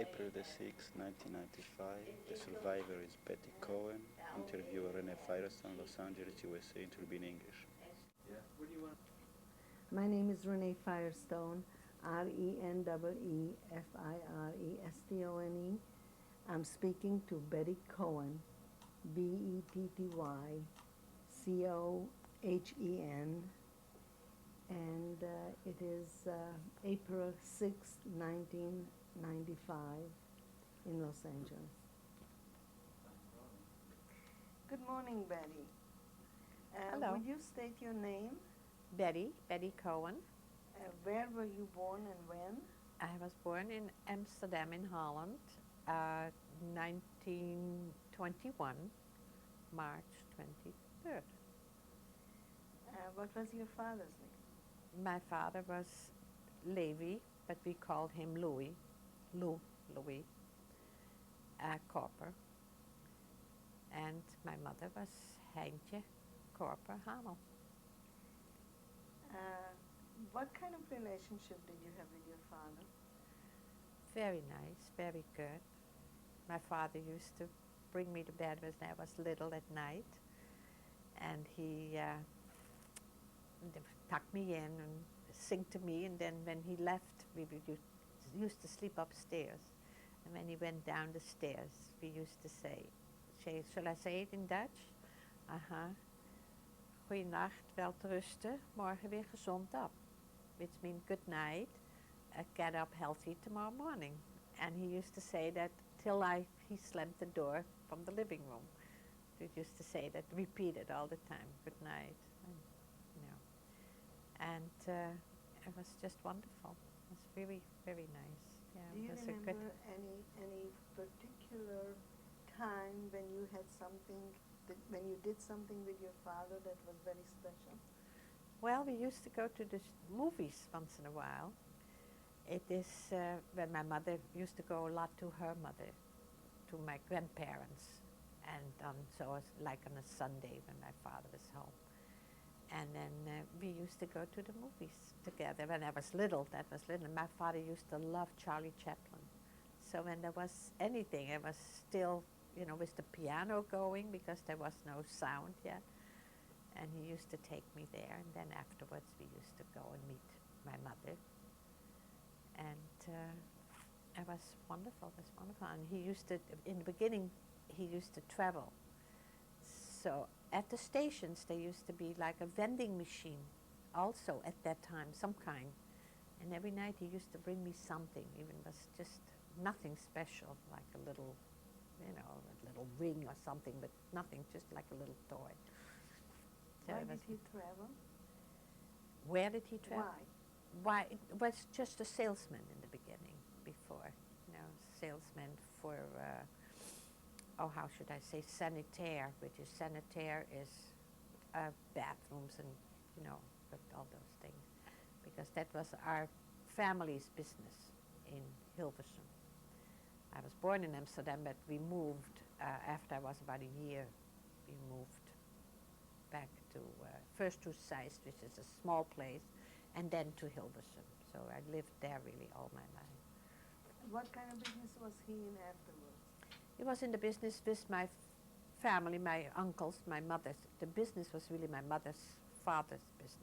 April the 6th, 1995. The survivor is Betty Cohen. Interviewer Renee Firestone, Los Angeles, USA. It will be in English. My name is Renee Firestone, Renee Firestone. I'm speaking to Betty Cohen, Bettycohen, and it is April 6, 1995, in Los Angeles. Good morning, Betty. Hello. Would you state your name? Betty Cohen. Where were you born and when? I was born in Amsterdam in Holland, 1921, March 23rd. What was your father's name? My father was Levi, but we called him Louis, Korper. And my mother was Heintje Korper Hamel. What kind of relationship did you have with your father? Very nice, very good. My father used to bring me to bed when I was little at night, and he tucked me in and sing to me, and then when he left, we used to sleep upstairs. And when he went down the stairs, we used to say, shall I say it in Dutch? Goeienacht, welterusten, morgen weer gezond op. Which means good night, get up healthy tomorrow morning. And he used to say that till he slammed the door from the living room. He used to say that, repeat it all the time, good night. And it was just wonderful. It was very, very nice. Yeah, do you remember any particular time when you had something, when you did something with your father that was very special? Well, we used to go to the movies once in a while. It is when my mother used to go a lot to her mother, to my grandparents, and so it was like on a Sunday when my father was home. And then we used to go to the movies together. When I was little, that was little. My father used to love Charlie Chaplin. So when there was anything, it was still, with the piano going because there was no sound yet. And he used to take me there, and then afterwards we used to go and meet my mother. And it was wonderful, And he used to, in the beginning, he used to travel. So at the stations, there used to be like a vending machine also at that time, some kind. And every night he used to bring me something, even it was just nothing special, like a little, a little ring or something, but nothing, just like a little toy. So why did he travel? Where did he travel? Why? It was just a salesman in the beginning, before, salesman for, how should I say, sanitaire, which is sanitaire is bathrooms and, all those things. Because that was our family's business in Hilversum. I was born in Amsterdam, but we moved, after I was about a year, we moved back to, first to Zeist, which is a small place, and then to Hilversum. So I lived there really all my life. What kind of business was he in afterwards? He was in the business with my family, my uncles, my mother's. The business was really my mother's father's business.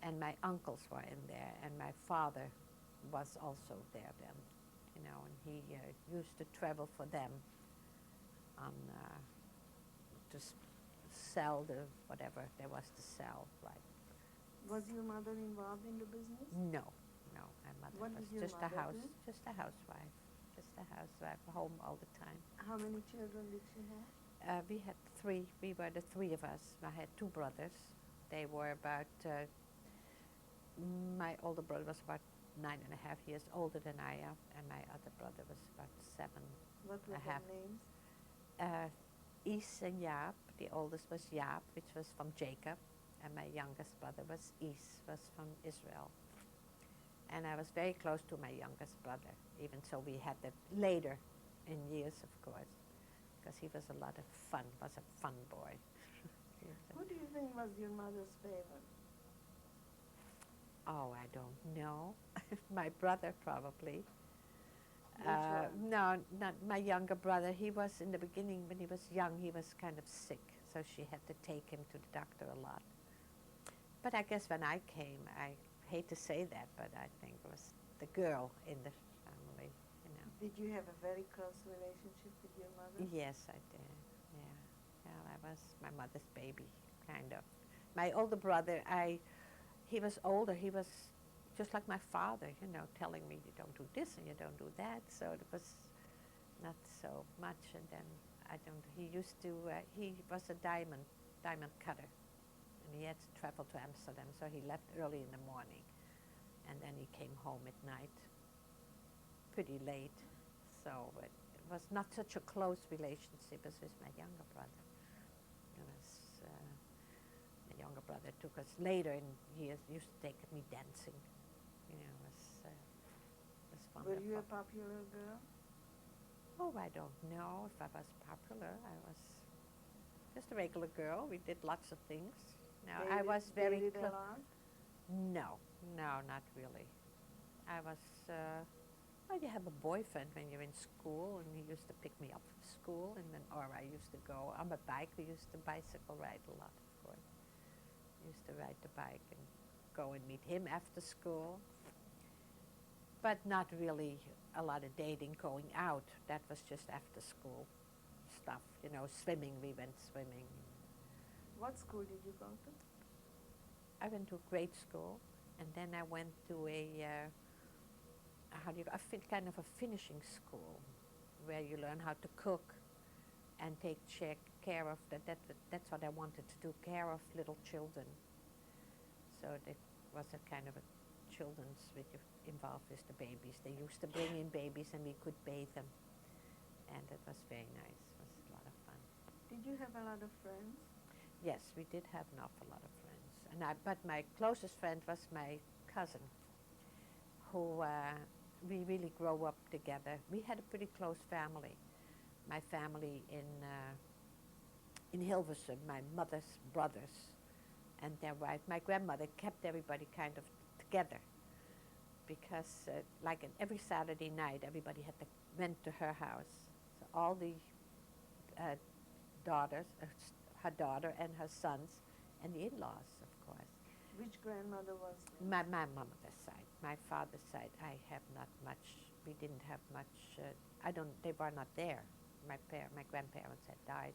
And my uncles were in there, and my father was also there then, and he used to travel for them on, to sell the whatever there was to sell, like. Was your mother involved in the business? No, my mother What was did your just a mother do? just a housewife, home all the time. How many children did she have? We had three. We were the three of us. I had two brothers. They were about, my older brother was about 9.5 years older than I am, and my other brother was about 7. What were their names? Is and Jaap. The oldest was Jaap, which was from Jacob, and my youngest brother was was from Israel. And I was very close to my youngest brother, even so we had that later in years, of course, because he was a lot of fun, was a fun boy. Who do you think was your mother's favorite? Oh, I don't know. My brother probably. Which one? No, not my younger brother. He was in the beginning, when he was young, he was kind of sick, so she had to take him to the doctor a lot. But I guess when I came, I hate to say that, but I think it was the girl in the family, you know. Did you have a very close relationship with your mother? Yes, I did. Yeah. Well, I was my mother's baby, kind of. My older brother, he was older. He was just like my father, you know, telling me you don't do this and you don't do that. So it was not so much. And then he used to, he was a diamond cutter. And he had to travel to Amsterdam, so he left early in the morning. And then he came home at night, pretty late. So it was not such a close relationship as with my younger brother. It was, my younger brother took us later, and he used to take me dancing. You know, it was wonderful. Were you a popular girl? Oh, I don't know if I was popular. I was just a regular girl. We did lots of things. No, I was very dated a lot? No, not really. I was, well, you have a boyfriend when you're in school, and he used to pick me up from school, and then, or I used to go on a bike. We used to bicycle ride a lot, of course. We used to ride the bike and go and meet him after school. But not really a lot of dating, going out. That was just after school stuff. You know, swimming, we went swimming. What school did you go to? I went to grade school, and then I went to kind of a finishing school, where you learn how to cook and take care of that's what I wanted to do, care of little children. So it was a kind of a children's involved with the babies. They used to bring in babies, and we could bathe them, and it was very nice. It was a lot of fun. Did you have a lot of friends? Yes, we did have an awful lot of friends. But my closest friend was my cousin, who we really grew up together. We had a pretty close family. My family in Hilversum, my mother's brothers and their wife. My grandmother kept everybody kind of together, because like every Saturday night, everybody had to went to her house. So all the daughters, her daughter and her sons, and the in-laws, of course. Which grandmother was this? My mother's side. My father's side, I have not much. We didn't have much. They were not there. My grandparents had died.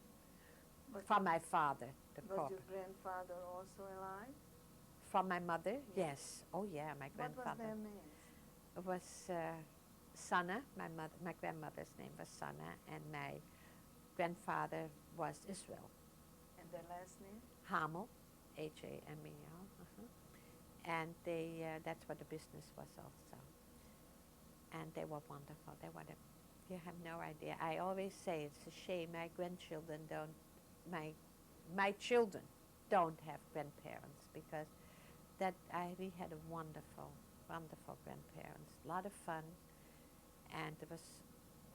But From my father, the was corporate. your grandfather also alive? From my mother, Yes. yes. Oh yeah, my What was grandfather. their names? It was Sanna. My grandmother's name was Sanna, and my grandfather was Israel. And their last name? Hamel, Hamel. And that's what the business was also. And they were wonderful. You have no idea. I always say it's a shame my grandchildren don't, my children don't have grandparents, because we had a wonderful, wonderful grandparents. A lot of fun, and there was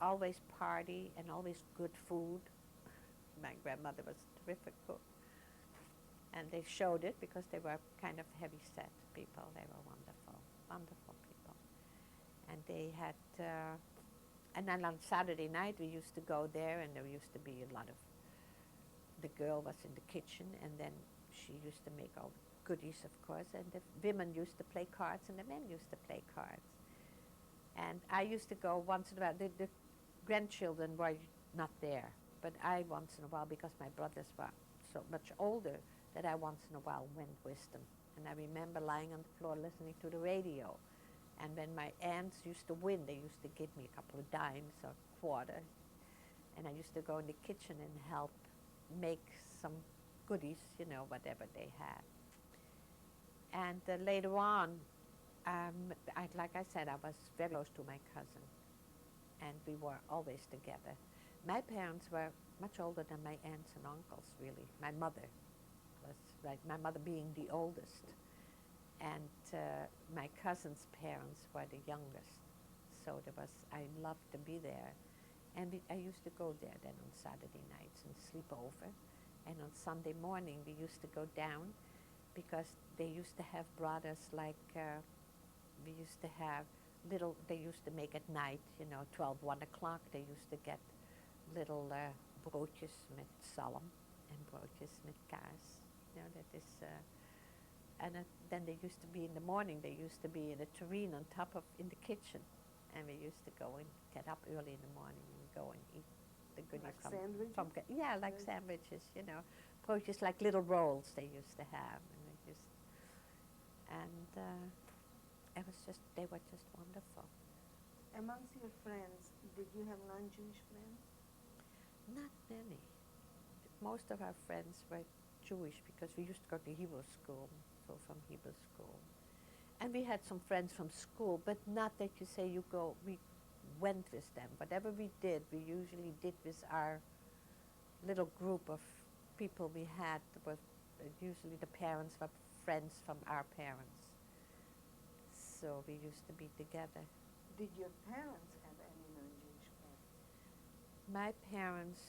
always party and always good food. My grandmother was a terrific cook. And they showed it, because they were kind of heavy-set people. They were wonderful, wonderful people. And they had, and then on Saturday night we used to go there, and there used to be a lot of, the girl was in the kitchen, and then she used to make all the goodies, of course, and the women used to play cards, and the men used to play cards. And I used to go once in a while. The grandchildren were not there, but I once in a while, because my brothers were so much older, that I once in a while went with them. And I remember lying on the floor listening to the radio. And when my aunts used to win, they used to give me a couple of dimes or quarter. And I used to go in the kitchen and help make some goodies, whatever they had. And later on, like I said, I was very close to my cousin. And we were always together. My parents were much older than my aunts and uncles, really. My mother was, right, my mother being the oldest. And my cousin's parents were the youngest. So I loved to be there. And I used to go there then on Saturday nights and sleep over. And on Sunday morning, we used to go down, because they used to have brought us we used to have little, they used to make at night, 12, 1 o'clock, they used to get little broodjes met zalm and broodjes met kaas. That is, then they used to be in the morning, they used to be in a tureen on top of, in the kitchen. And we used to go and get up early in the morning and go and eat the goodies Like sandwiches? yeah, like sandwiches, broodjes like little rolls they used to have. It was just, they were just wonderful. Amongst your friends, did you have non-Jewish friends? Not many. Most of our friends were Jewish because we used to go to Hebrew school, so from Hebrew school. And we had some friends from school, but not that you say we went with them. Whatever we did, we usually did with our little group of people we had. Was usually the parents were friends from our parents. So we used to be together. Did your parents have any non-Jewish friends? My parents,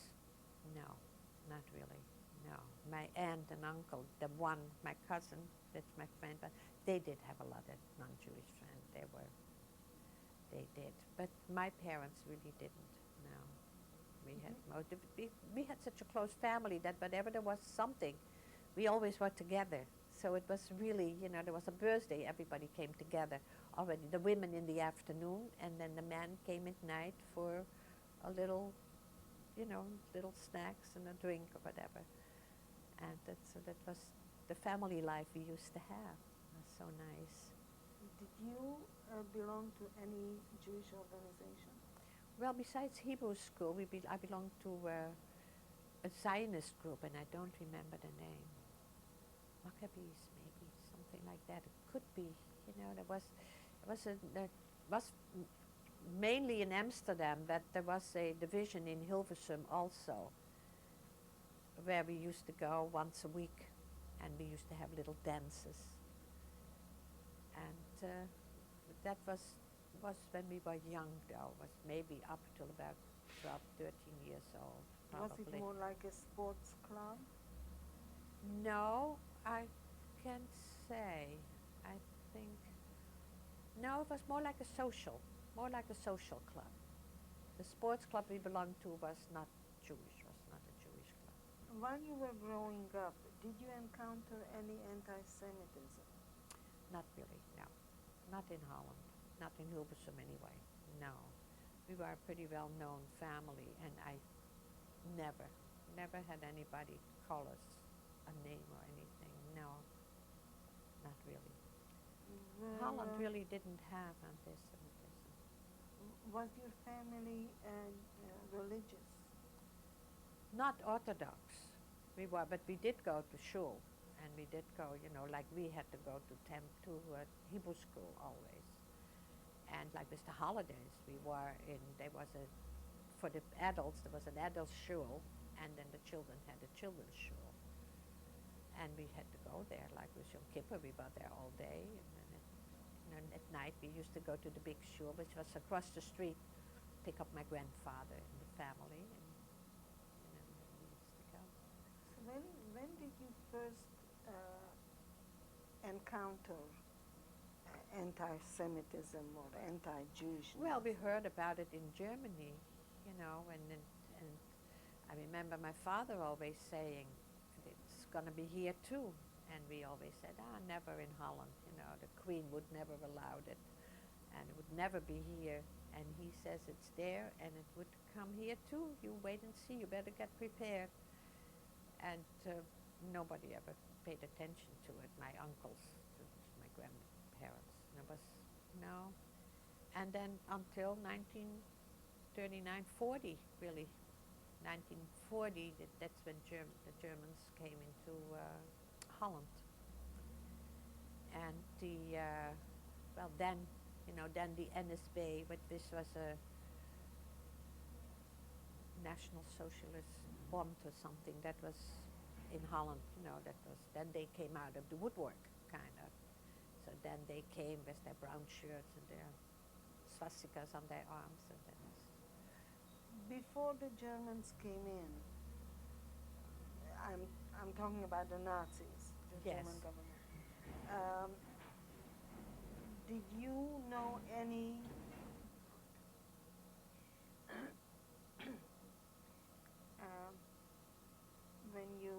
no, not really, no. My aunt and uncle, my cousin, that's my friend, but they did have a lot of non-Jewish friends. They did. But my parents really didn't, no. We had such a close family that whenever there was something, we always were together. So it was really, there was a birthday, everybody came together. Already the women in the afternoon, and then the men came at night for a little, little snacks and a drink or whatever. And that was the family life we used to have. It was so nice. Did you belong to any Jewish organization? Well, besides Hebrew school, I belonged to a Zionist group, and I don't remember the name. Maccabees, maybe, something like that. It could be, there was mainly in Amsterdam, that there was a division in Hilversum also, where we used to go once a week, and we used to have little dances. And that was when we were young, though, was maybe up till about 12, 13 years old, probably. Was it more like a sports club? No, I can't say. I think, no, it was more like a social club. The sports club we belonged to was not Jewish, was not a Jewish club. While you were growing up, did you encounter any anti-Semitism? Not really, no. Not in Holland, not in Hilversum anyway, no. We were a pretty well-known family, and I never had anybody call us a name or anything, no, not really. Holland really didn't have anti-Semitism. Was your family religious? Not Orthodox, but we did go to shul, and we did go, like we had to go to Hebrew school always. And like with the holidays, for the adults, there was an adult shul, and then the children had a children's shul. And we had to go there, like with Yom Kippur, we were there all day. And then at night, we used to go to the big shul, which was across the street, pick up my grandfather and the family, and we used to go. So when did you first encounter anti-Semitism or anti-Jewishness? Well, we heard about it in Germany, and I remember my father always saying, it's going to be here too. And we always said, never in Holland, the Queen would never allow it, and it would never be here. And he says it's there, and it would come here too. You wait and see, you better get prepared. And nobody ever paid attention to it. My uncles, my grandparents, no. And then until 1939, 40, really. 1940, that's when the Germans came into Holland. And then the NSB, this was a National Socialist Bond or something that was in Holland, then they came out of the woodwork, kind of. So then they came with their brown shirts and their swastikas on their arms. And then before the Germans came in, I'm talking about the Nazis, the Yes. German government. Did you know any um, when you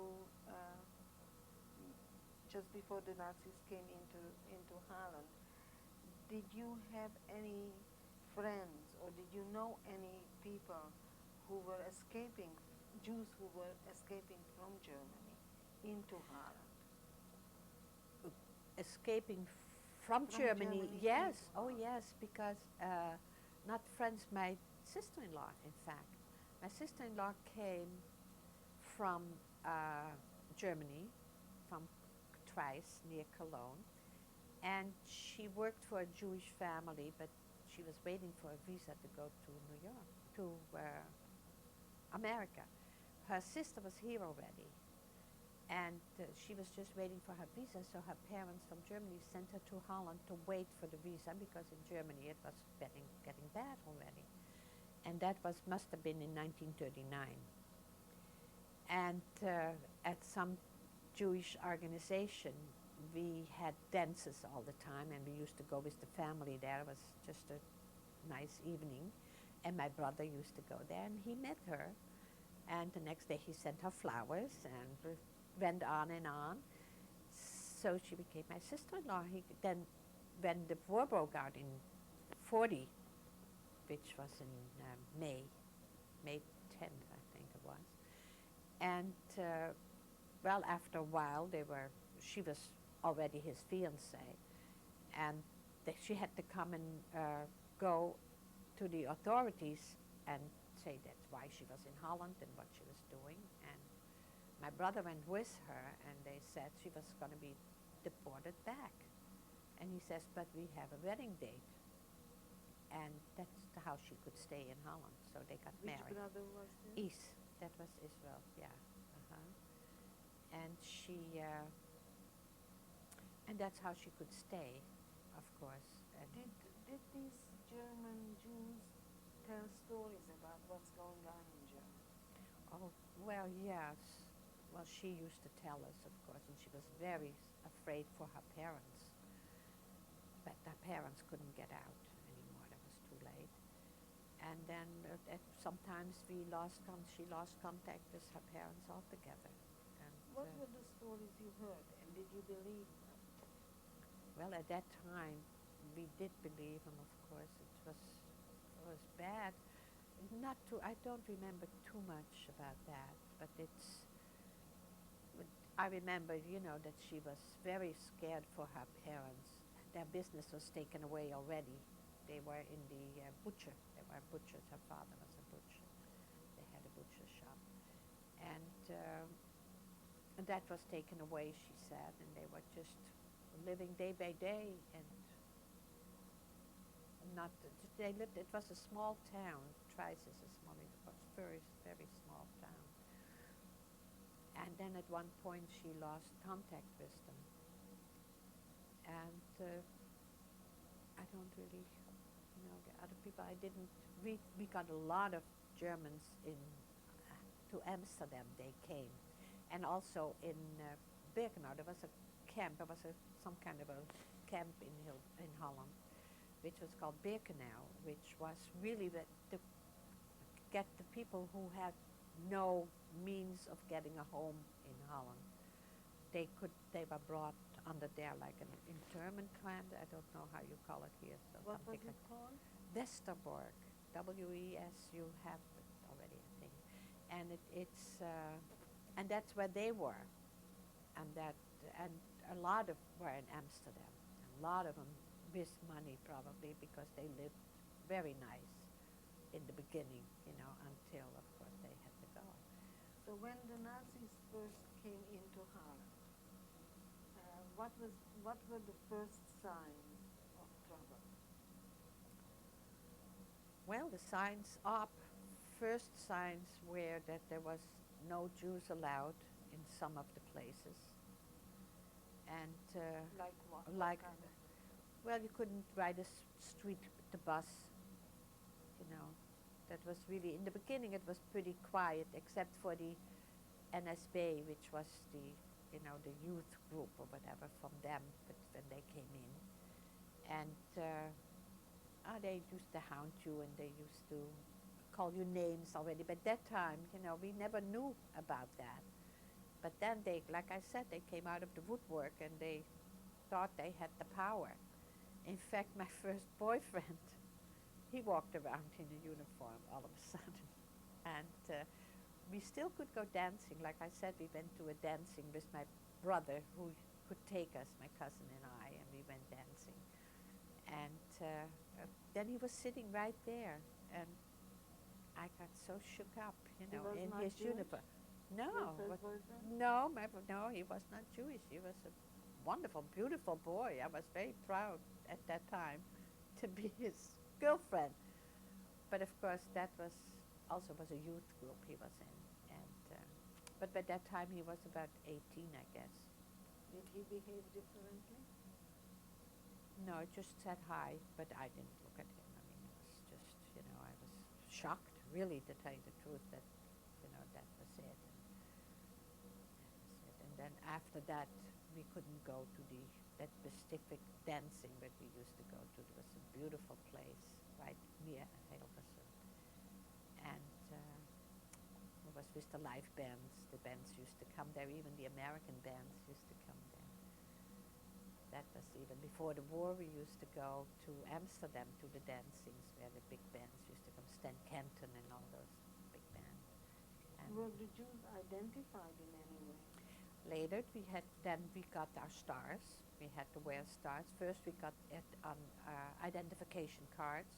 just before the Nazis came into Holland? Did you have any friends, or did you know any people who were escaping, Jews who were escaping from Germany into Holland? Escaping from Germany, Germany yes. into Oh, Holland. yes, because not friends, my sister-in-law, in fact. My sister-in-law came from Germany, from Twice, near Cologne, and she worked for a Jewish family, but she was waiting for a visa to go to New York, to America. Her sister was here already, and she was just waiting for her visa, so her parents from Germany sent her to Holland to wait for the visa, because in Germany it was getting bad already. And that must have been in 1939. And at some Jewish organization, we had dances all the time, and we used to go with the family there. It was just a nice evening, and my brother used to go there, and he met her. And the next day he sent her flowers, and went on and on. So she became my sister-in-law. Then, when the war broke out in 40, which was in May 10th, I think it was, and well, after a while, she was already his fiancée, and she had to come and go to the authorities and say that's why she was in Holland and what she was doing. And my brother went with her, and they said she was going to be deported back. And he says, but we have a wedding date. And that's how she could stay in Holland. So they got Which married. brother was this? That was Israel, yeah. And and that's how she could stay, of course. And Did these German Jews tell stories about what's going on in Germany? oh, well, yes. Well, she used to tell us, of course, and she was very afraid for her parents. But her parents couldn't get out anymore. It was too late. And then sometimes she lost contact with her parents altogether. And What were the stories you heard, and did you believe them? well, at that time, we did believe him. Of course, it was bad. I don't remember too much about that, but I remember, that she was very scared for her parents. Their business was taken away already. They were in the butcher. They were butchers. Her father was a butcher. They had a butcher shop, and that was taken away, she said, and they were just living day by day, and they lived. It was a small town. Trice is a small. It was very, very small town. And then at one point she lost contact with them, and I don't really know the other people. I didn't. We got a lot of Germans to Amsterdam. They came, and also in Birkenau. There was a camp. There was some kind of a camp in Holland, which was called Birkenau, which was really to get the people who had no means of getting a home in Holland. They were brought under there like an internment camp. I don't know how you call it here. So What was something it called? Westerbork, W-E-S. You have it already, I think. And and that's where they were, and a lot of were in Amsterdam. A lot of them with money probably, because they lived very nice in the beginning, until of course they had to go. So when the Nazis first came into Holland, what were the first signs of trouble? Well, the first signs were that there was no Jews allowed in some of the places, and Like what? like What kind of? well, you couldn't ride street the bus. That was really, in the beginning it was pretty quiet, except for the NSB, which was the youth group or whatever from them, but when they came in. And they used to hound you, and they used to call you names already. But that time, we never knew about that. But then they, like I said, they came out of the woodwork and they thought they had the power. In fact, my first boyfriend, he walked around in a uniform all of a sudden. And we still could go dancing. Like I said, we went to a dancing with my brother who could take us, my cousin and I, and we went dancing. And then he was sitting right there, and I got so shook up, in his uniform. No, no, he was not Jewish. He was a wonderful, beautiful boy. I was very proud at that time to be his girlfriend. But of course, that was a youth group he was in, and but by that time he was about 18, I guess. Did he behave differently? No, it just said hi, but I didn't look at him. I mean, it was just, I was shocked, really, to tell you the truth, that, that was it. And then after that, we couldn't go to that specific dancing that we used to go to. It was a beautiful place right near Hilversum. And it was with the live bands. The bands used to come there, even the American bands used to come there. That was even before the war. We used to go to Amsterdam to the dancings where the big bands used to come, Stan Kenton and all those big bands. And were the Jews identified in any way? Later we got our stars. We had to wear stars. First we got it on identification cards,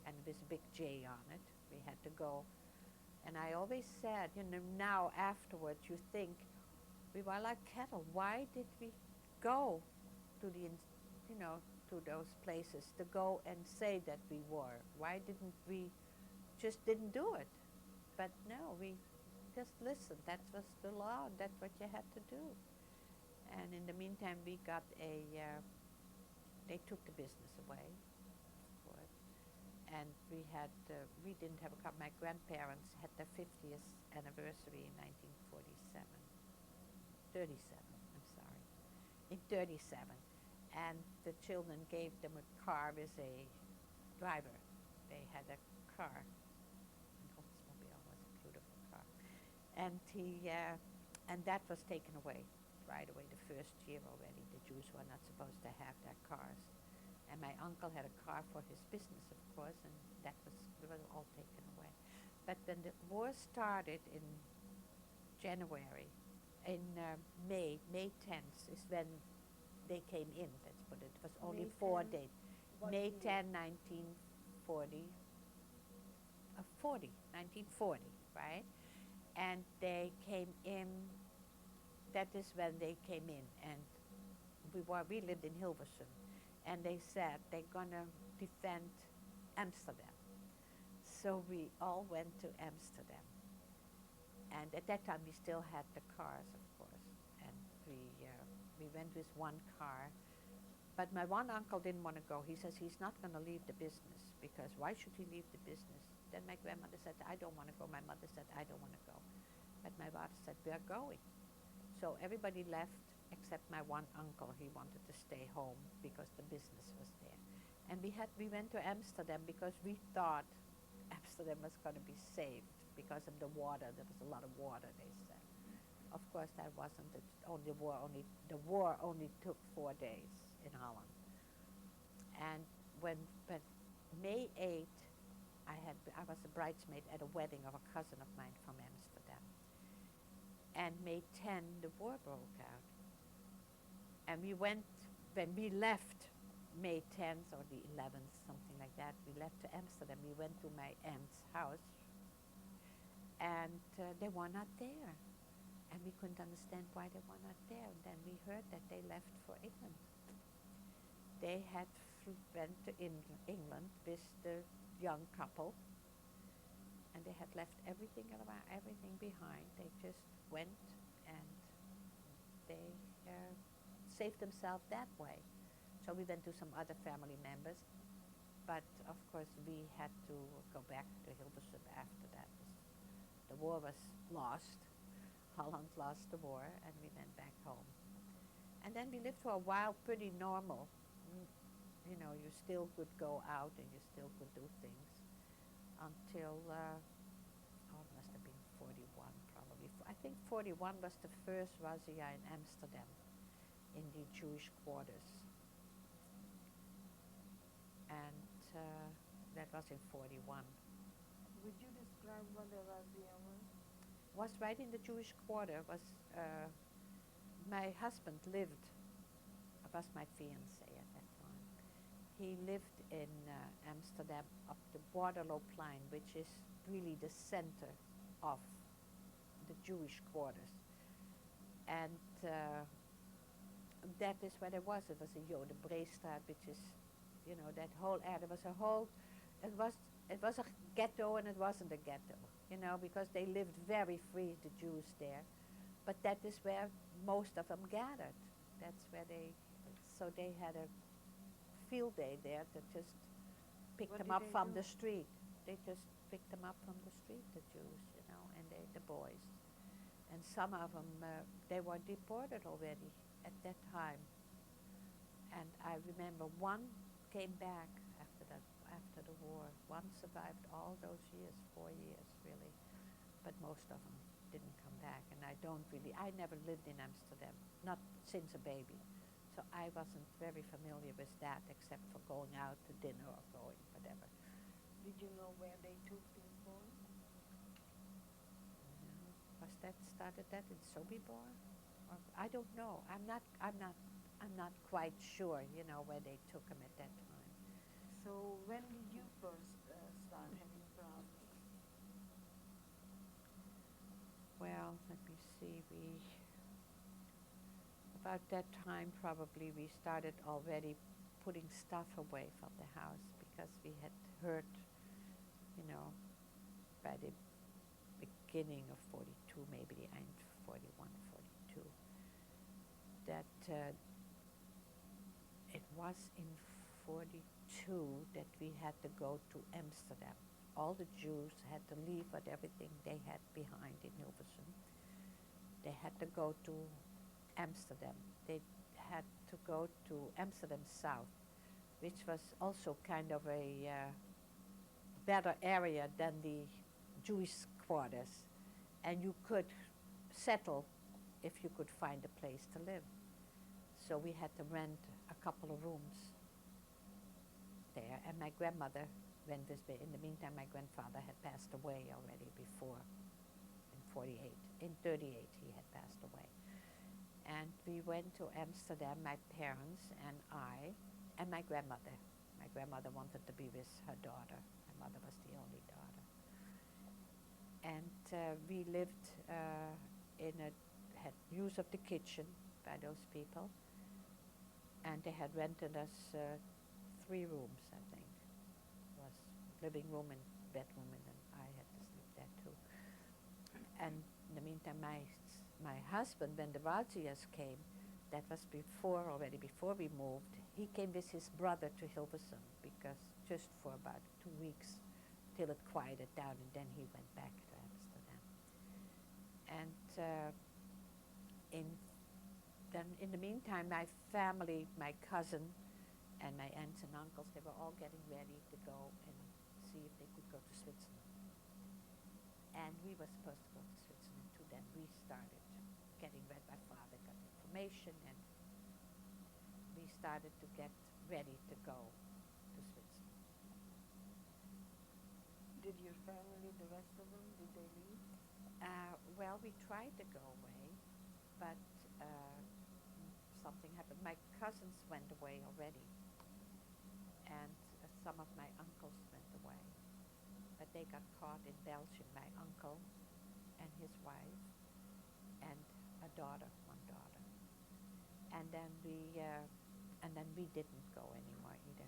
and with a big J on it. We had to go. And I always said, now afterwards you think, we were like cattle. Why did we go to to those places to go and say that we were? Why didn't we just didn't do it? But no, we just listened. That was the law. That's what you had to do. And in the meantime, we got they took the business away, of course. And we didn't have a car. My grandparents had their 50th anniversary in 1947. 37, I'm sorry. In 37. And the children gave them a car with a driver. They had a car. An Oldsmobile was a beautiful car. And and that was taken away right away the first year already. The Jews were not supposed to have their cars. And my uncle had a car for his business, of course, and it was all taken away. But when the war started in January, in May 10th is when they came in, let's put it. It was only 4 days. May 10, 1940, 1940, right? And they came in, that is when they came in, and we lived in Hilversum, and they said they're gonna defend Amsterdam. So we all went to Amsterdam. And at that time we still had the cars, of course, and we went with one car. But my one uncle didn't want to go. He says he's not going to leave the business, because why should he leave the business? Then my grandmother said, I don't want to go. My mother said, I don't want to go. But my father said, we are going. So everybody left except my one uncle. He wanted to stay home because the business was there. And we went to Amsterdam because we thought Amsterdam was going to be saved because of the water. There was a lot of water, they said. Of course, that wasn't it. The war only took 4 days in Holland. And when May 8, I was a bridesmaid at a wedding of a cousin of mine from Amsterdam. And May 10, the war broke out. And when we left May 10th or the 11th, something like that, we left to Amsterdam. We went to my aunt's house, and they were not there. And we couldn't understand why they were not there. And then we heard that they left for England. They had went to England with the young couple, and they had left everything behind. They just went, and they saved themselves that way. So we went to some other family members, but of course we had to go back to Hilversum after that. The war was lost. Holland lost the war, and we went back home. And then we lived for a while pretty normal. you know, you still could go out and you still could do things until, oh, it must have been 41 probably. I think 41 was the first razzia in Amsterdam in the Jewish quarters. And that was in 41. Would you describe what the razzia was? Was right in the Jewish quarter. Was my husband lived, was my fiancé at that time. He lived in Amsterdam up the Waterlooplein, which is really the center of the Jewish quarters. And that is where it was. It was in Jodenbreestraat, which is, you know, that whole area. There was a whole, it was a ghetto and it wasn't a ghetto, you know, because they lived very free, the Jews there. But that is where most of them gathered. That's where so they had a field day there to just pick What them did up they from do? the street. They just picked them up from the street, the Jews, you know, and the boys. And some of them, they were deported already at that time. And I remember one came back after the war. One survived all those years, 4 years really, but most of them didn't come back. And I never lived in Amsterdam, not since a baby. So I wasn't very familiar with that except for going out to dinner or going whatever. Did you know where they took these boys? Started that in Sobibor? Or, I don't know. I'm not quite sure, you know, where they took him at that time. So when did you first start having problems? Well, let me see. About that time probably we started already putting stuff away from the house because we had heard, you know, by the beginning of 42, maybe the end 41, 42, that it was in 42 that we had to go to Amsterdam. All the Jews had to leave with everything they had behind in Hilversum. They had to go to Amsterdam. They had to go to Amsterdam South, which was also kind of a better area than the Jewish quarters. And you could settle if you could find a place to live. So we had to rent a couple of rooms there. And my grandmother went with me. In the meantime, my grandfather had passed away already before, in 48. In 38, he had passed away. And we went to Amsterdam, my parents and I, and my grandmother. My grandmother wanted to be with her daughter. My mother was the only daughter. And we lived had use of the kitchen by those people. And they had rented us 3 rooms, I think. It was living room and bedroom, and then I had to sleep there too. And in the meantime, my husband, when the razzias came, that was already before we moved, he came with his brother to Hilversum because just for about 2 weeks till it quieted down, and then he went back to Amsterdam. And then in the meantime, my family, my cousin and my aunts and uncles, they were all getting ready to go and see if they could go to Switzerland. And we were supposed to go to Switzerland too. Then we started getting ready. My father got information, and we started to get ready to go to Switzerland. Did your family, the rest of them, did they leave? Well, we tried to go away, but something happened. My cousins went away already, and some of my uncles went away. But they got caught in Belgium, my uncle and his wife, and one daughter. And then we didn't go anymore either.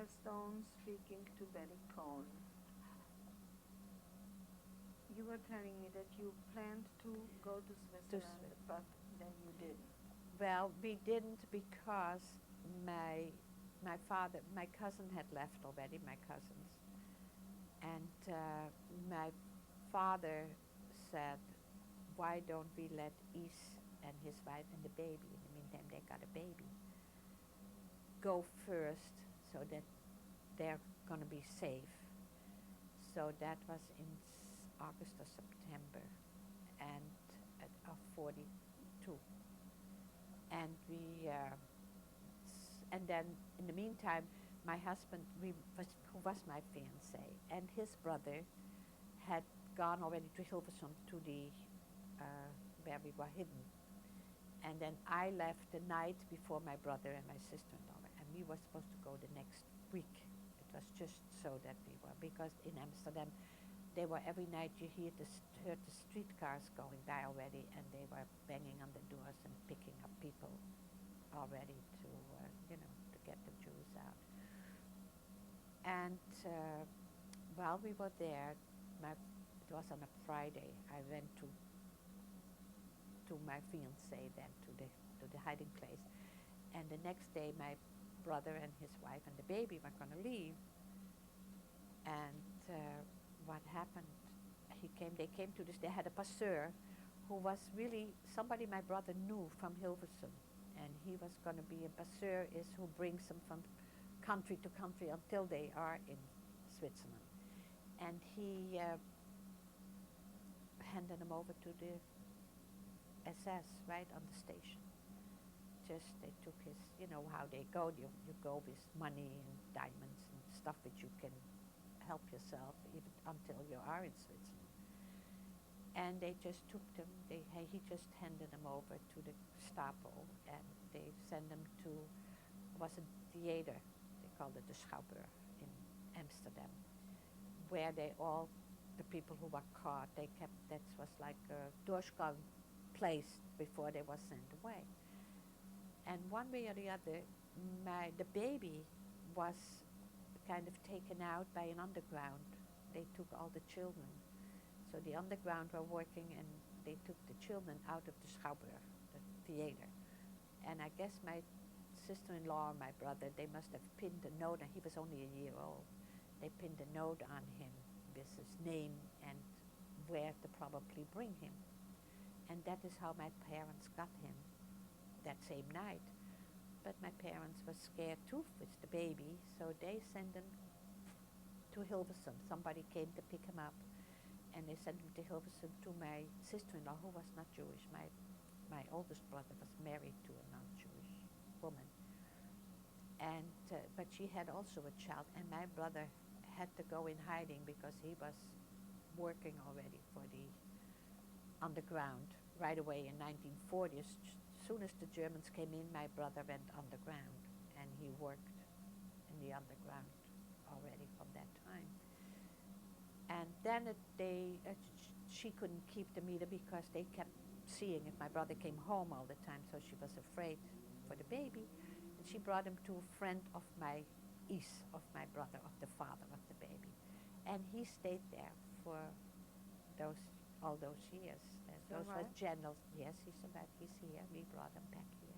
Firestone speaking to Betty Cohen. You were telling me that you planned to go to Switzerland, but then you didn't. Well, we didn't because my cousin had left already, my cousins. And my father said, why don't we let Is and his wife and the baby, in the meantime they got a baby, go first so that they're going to be safe. So that was in August or September and of 42. And and then in the meantime, my husband, who was my fiancé, and his brother had gone already to Hilversum to the where we were hidden. And then I left the night before my brother and my sister-in-law, and we were supposed to go the next week. It was just so that we were, because in Amsterdam, they were every night you heard the streetcars going by already, and they were banging on the doors and picking up people already to, to get the Jews out. And while we were there, it was on a Friday, I went to my fiancé then, to the hiding place. And the next day, my brother and his wife and the baby were going to leave. And what happened, they came to this, they had a passeur who was really somebody my brother knew from Hilversum. And he was going to be a passeur is who brings them from country to country until they are in Switzerland. And he handed them over to the SS right on the station. Just they took his, how they go, you go with money and diamonds and stuff that you can help yourself even until you are in Switzerland. And they just took them, he just handed them over to the Gestapo, and they sent them to, was a theater, they called it the Schouwburg in Amsterdam, where the people who were caught, that was like a Doorschgang place before they were sent away. And one way or the other, the baby was kind of taken out by an underground. They took all the children. So the underground were working, and they took the children out of the Schouwburg, the theater. And I guess my sister-in-law or my brother, they must have pinned a note, and he was only a year old. They pinned a note on him with his name and where to probably bring him. And that is how my parents got him that same night. But my parents were scared too with the baby, so they sent him to Hilversum. Somebody came to pick him up, and they sent him to Hilversum to my sister-in-law, who was not Jewish. My oldest brother was married to a non-Jewish woman. And but she had also a child, and my brother had to go in hiding because he was working already for the underground right away in 1940. As soon as the Germans came in, my brother went underground, and he worked in the underground already from that time. And then she couldn't keep them either because they kept seeing if my brother came home all the time, so she was afraid for the baby. And she brought him to a friend of my brother, of the father of the baby. And he stayed there for all those years. Those were generals. Yes, he survived. He's here. We brought him back here.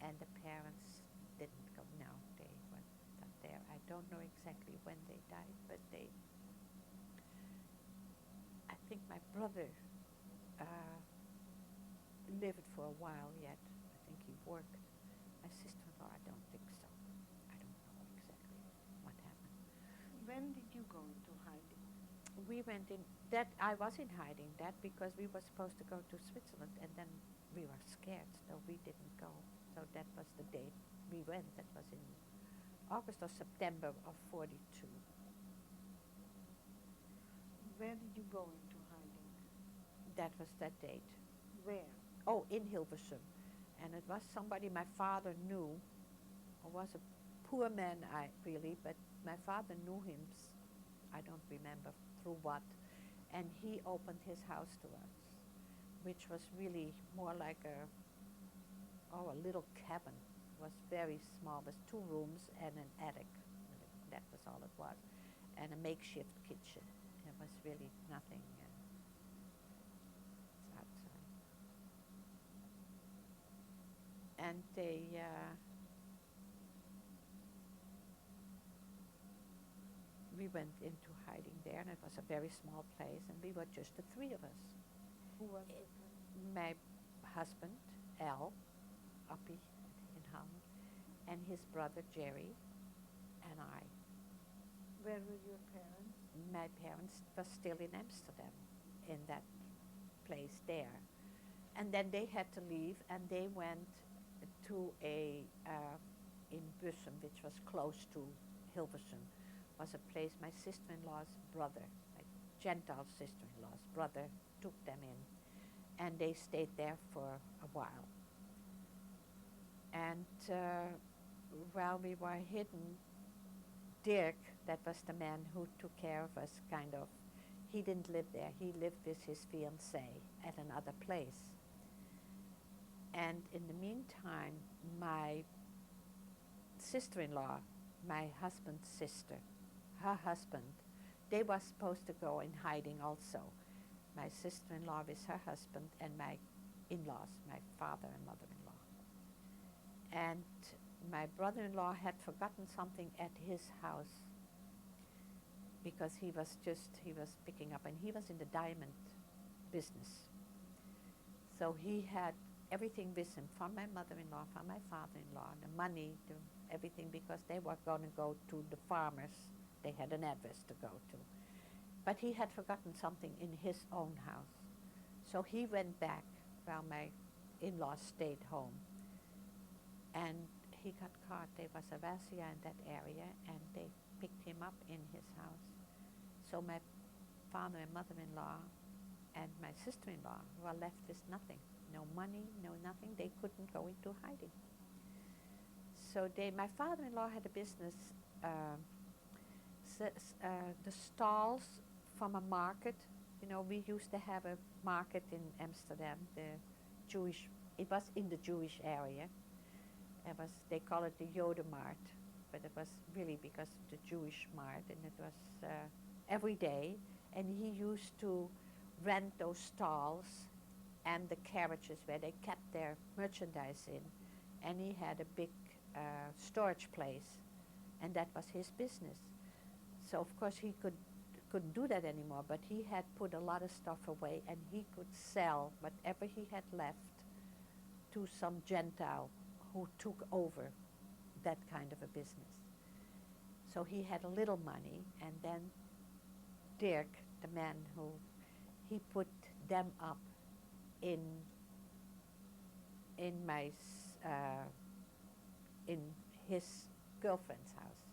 And the parents didn't go. No, they were not there. I don't know exactly when they died, but I think my brother lived for a while yet. I think he worked. My sister-in-law, I don't think so. I don't know exactly what happened. When did you go into hiding? We went in, I was in hiding, because we were supposed to go to Switzerland, and then we were scared, so we didn't go. So that was the date we went. That was in August or September of 42. Where did you go into hiding? That was that date. Where? Oh, in Hilversum. And it was somebody my father knew. It was a poor man, but my father knew him, I don't remember through what, and he opened his house to us, which was really more like a little cabin was very small. It was 2 rooms and an attic. That was all it was. And a makeshift kitchen. It was really nothing outside. And we went into hiding there, and it was a very small place, and we were just the 3 of us. Who was Eh, it? My husband, Al, Uppie in Holland, and his brother, Jerry, and I. Where were your parents? My parents were still in Amsterdam, in that place there. And then they had to leave, and they went to in Bussum, which was close to Hilversum, was a place my sister-in-law's brother, my Gentile sister-in-law's brother, took them in. And they stayed there for a while. And while we were hidden, Dirk, that was the man who took care of us, kind of, he didn't live there. He lived with his fiancée at another place. And in the meantime, my sister-in-law, my husband's sister, her husband, they were supposed to go in hiding also. My sister-in-law with her husband and my in-laws, my father and mother-in-law. And my brother-in-law had forgotten something at his house because he was picking up, and he was in the diamond business. So he had everything with him from my mother-in-law, from my father-in-law, the money, everything, because they were going to go to the farmers. They had an address to go to. But he had forgotten something in his own house. So he went back while my in-laws stayed home. And he got caught. There was a razzia in that area, and they picked him up in his house. So my father and mother-in-law and my sister-in-law were left with nothing. No money, no nothing. They couldn't go into hiding. So my father-in-law had a business, the stalls from a market. You know, we used to have a market in Amsterdam, it was in the Jewish area. They call it the Jodenmarkt, but it was really because of the Jewish mart, and it was every day. And he used to rent those stalls and the carriages where they kept their merchandise in, and he had a big storage place, and that was his business. So of course he couldn't do that anymore, but he had put a lot of stuff away, and he could sell whatever he had left to some Gentile who took over that kind of a business. So he had a little money, and then Dirk, the man he put them up in his girlfriend's house.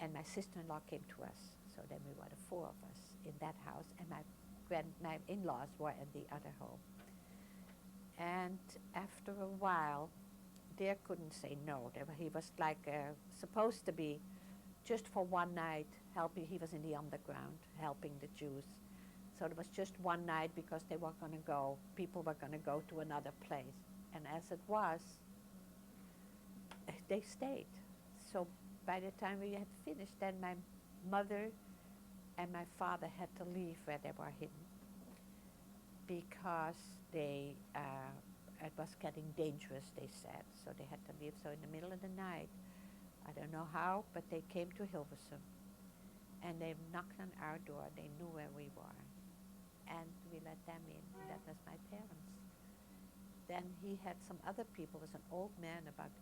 And my sister-in-law came to us, so then we were the 4 of us in that house, and my in-laws were in the other home. And after a while, Dirk couldn't say no. He was like supposed to be just for one night helping. He was in the underground helping the Jews. So it was just one night because people were going to go to another place. And as it was, they stayed. So by the time we had finished, then my mother and my father had to leave where they were hidden because it was getting dangerous, they said. So they had to leave. So in the middle of the night, I don't know how, but they came to Hilversum. And they knocked on our door. They knew where we were. And we let them in. And that was my parents. Then he had some other people. It was an old man, about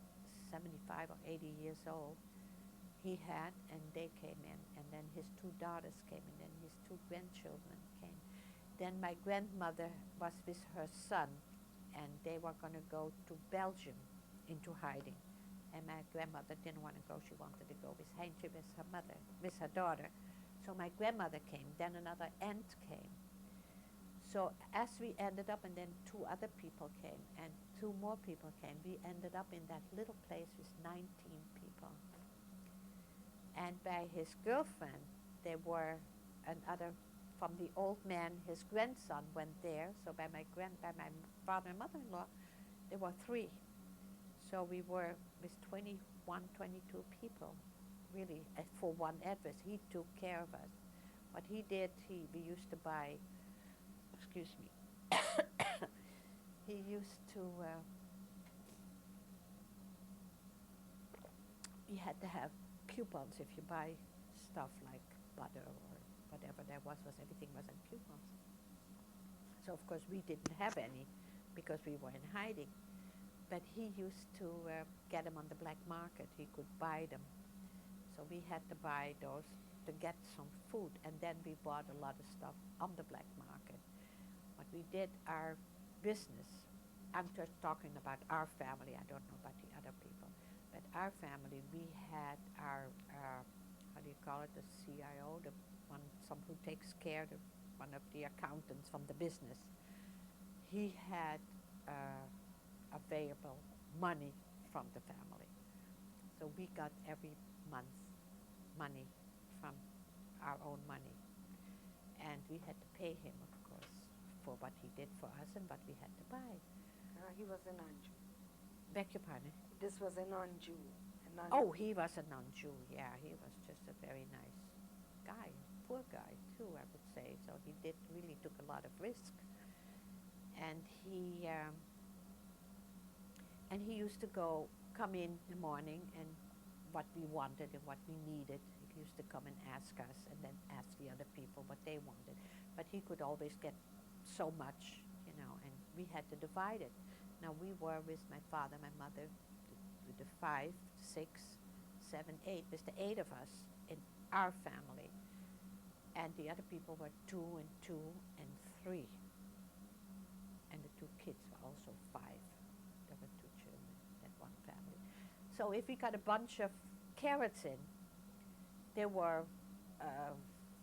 75 or 80 years old. He had, and they came in. And then his 2 daughters came in. And his 2 grandchildren came. Then my grandmother was with her son, and they were going to go to Belgium into hiding. And my grandmother didn't want to go. She wanted to go with Heintje, with her mother, with her daughter. So my grandmother came. Then another aunt came. So as we ended up, and then 2 other people came, and 2 more people came, we ended up in that little place with 19 people. And by his girlfriend, there were another, from the old man, his grandson went there. So by my father and mother-in-law, there were 3. So we were with 21, 22 people, really, for one address. He took care of us. What he did, we used to buy, excuse me, he used to, you had to have coupons if you buy stuff like butter or whatever there was everything was on coupons. So of course we didn't have any because we were in hiding. But he used to get them on the black market. He could buy them. So we had to buy those to get some food. And then we bought a lot of stuff on the black market. But we did our business. I'm just talking about our family. I don't know about the other people. But our family, we had our, how do you call it, the CIO, the one, some who takes care of one of the accountants from the business. He had available money from the family. So we got every month money from our own money. And we had to pay him, of course, for what he did for us and what we had to buy. He was a non-Jew. Beg your pardon? This was a non-Jew. Oh, he was a non-Jew, yeah. He was just a very nice guy, poor guy too, I would say. So he really took a lot of risk. And he used to come in the morning and what we wanted and what we needed. He used to come and ask us and then ask the other people what they wanted. But he could always get so much, you know, and we had to divide it. Now we were with my father, my mother, the 5, 6, 7, 8, with the 8 of us in our family. And the other people were 2 and 2 and 3. And the 2 kids were also 5. There were 2 children in one family. So if we got a bunch of carrots in, there were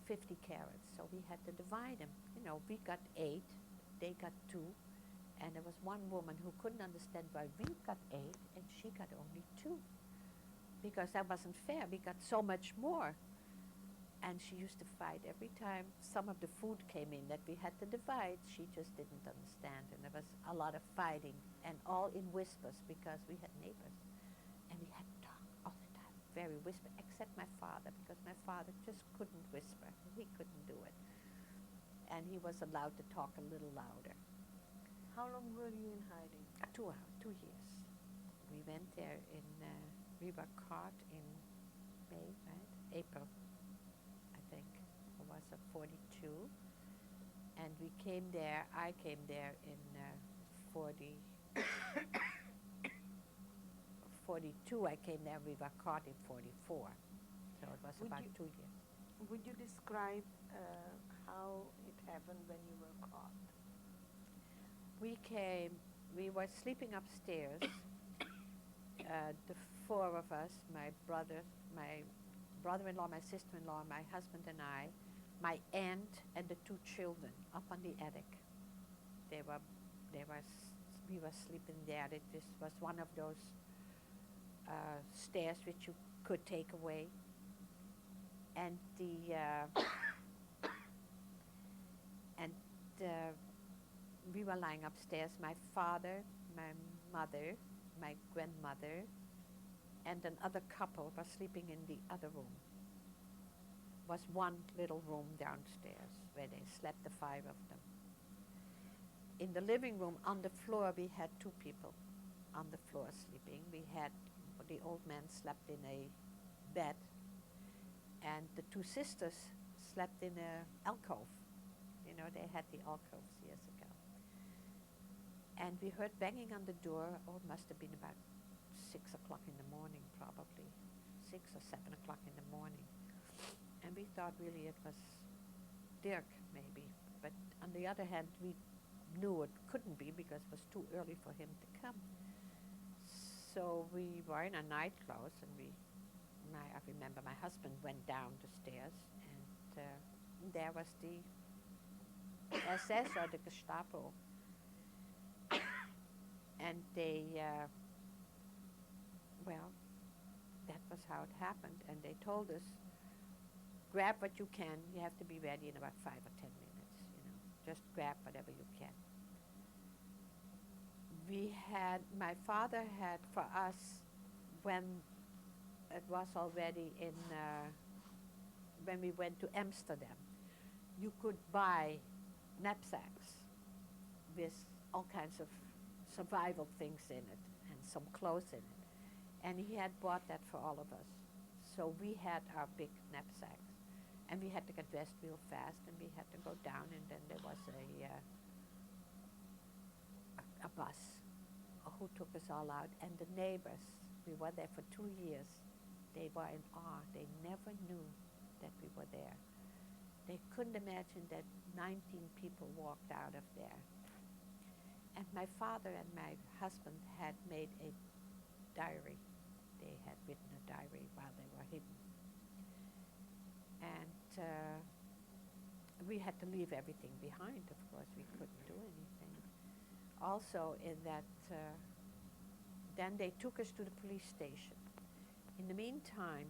50 carrots. So we had to divide them. You know, we got 8, they got 2. And there was one woman who couldn't understand why we got 8 and she got only 2. Because that wasn't fair. We got so much more. And she used to fight every time some of the food came in that we had to divide. She just didn't understand. And there was a lot of fighting and all in whispers because we had neighbors. And we had to talk all the time, very whisper, except my father, because my father just couldn't whisper. He couldn't do it. And he was allowed to talk a little louder. How long were you in hiding? 2 years. We went there we were caught in May, right? April, I think. It was a 42. And we came there, I came there in 42, I came there, we were caught in 44. So it was about 2 years. Would you describe how it happened when you were caught? We were sleeping upstairs, the 4 of us, my brother-in-law, my sister-in-law, my husband and I, my aunt and the 2 children up on the attic. We were sleeping there. This was one of those stairs which you could take away. And we were lying upstairs. My father, my mother, my grandmother, and another couple were sleeping in the other room. It was one little room downstairs where they slept, the 5 of them. In the living room, on the floor, we had 2 people on the floor sleeping. The old man slept in a bed, and the 2 sisters slept in an alcove. You know, they had the alcoves years ago. And we heard banging on the door. Oh, it must have been about 6 o'clock in the morning, probably 6 or 7 o'clock in the morning. And we thought really it was Dirk, maybe. But on the other hand, we knew it couldn't be because it was too early for him to come. So we were in our night clothes, and I remember my husband went down the stairs, and there was the SS or the Gestapo. And they, that was how it happened. And they told us, grab what you can. You have to be ready in about 5 or 10 minutes, you know. Just grab whatever you can. My father had for us, when it was already when we went to Amsterdam, you could buy knapsacks with all kinds of survival things in it and some clothes in it. And he had bought that for all of us. So we had our big knapsacks. And we had to get dressed real fast, and we had to go down, and then there was a bus who took us all out. And the neighbors, we were there for 2 years, they were in awe. They never knew that we were there. They couldn't imagine that 19 people walked out of there. And my father and my husband had made a diary. They had written a diary while they were hidden. And we had to leave everything behind, of course. We couldn't do anything. Also in that, then they took us to the police station. In the meantime,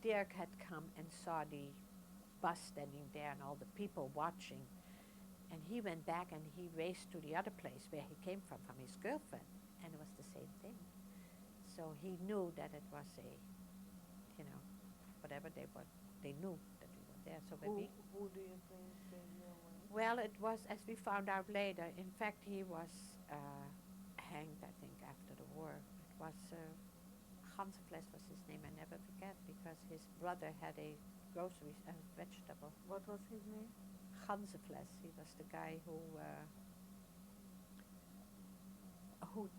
Dirk had come and saw the bus standing there and all the people watching. And he went back and he raced to the other place where he came from his girlfriend. And it was the same thing. So he knew that it was whatever they knew that we were there. So Who do you think they knew? well, it was, as we found out later, in fact, he was hanged, I think, after the war. It was Hansefles was his name, I never forget, because his brother had a vegetable. What was his name? Hansefles. He was the guy who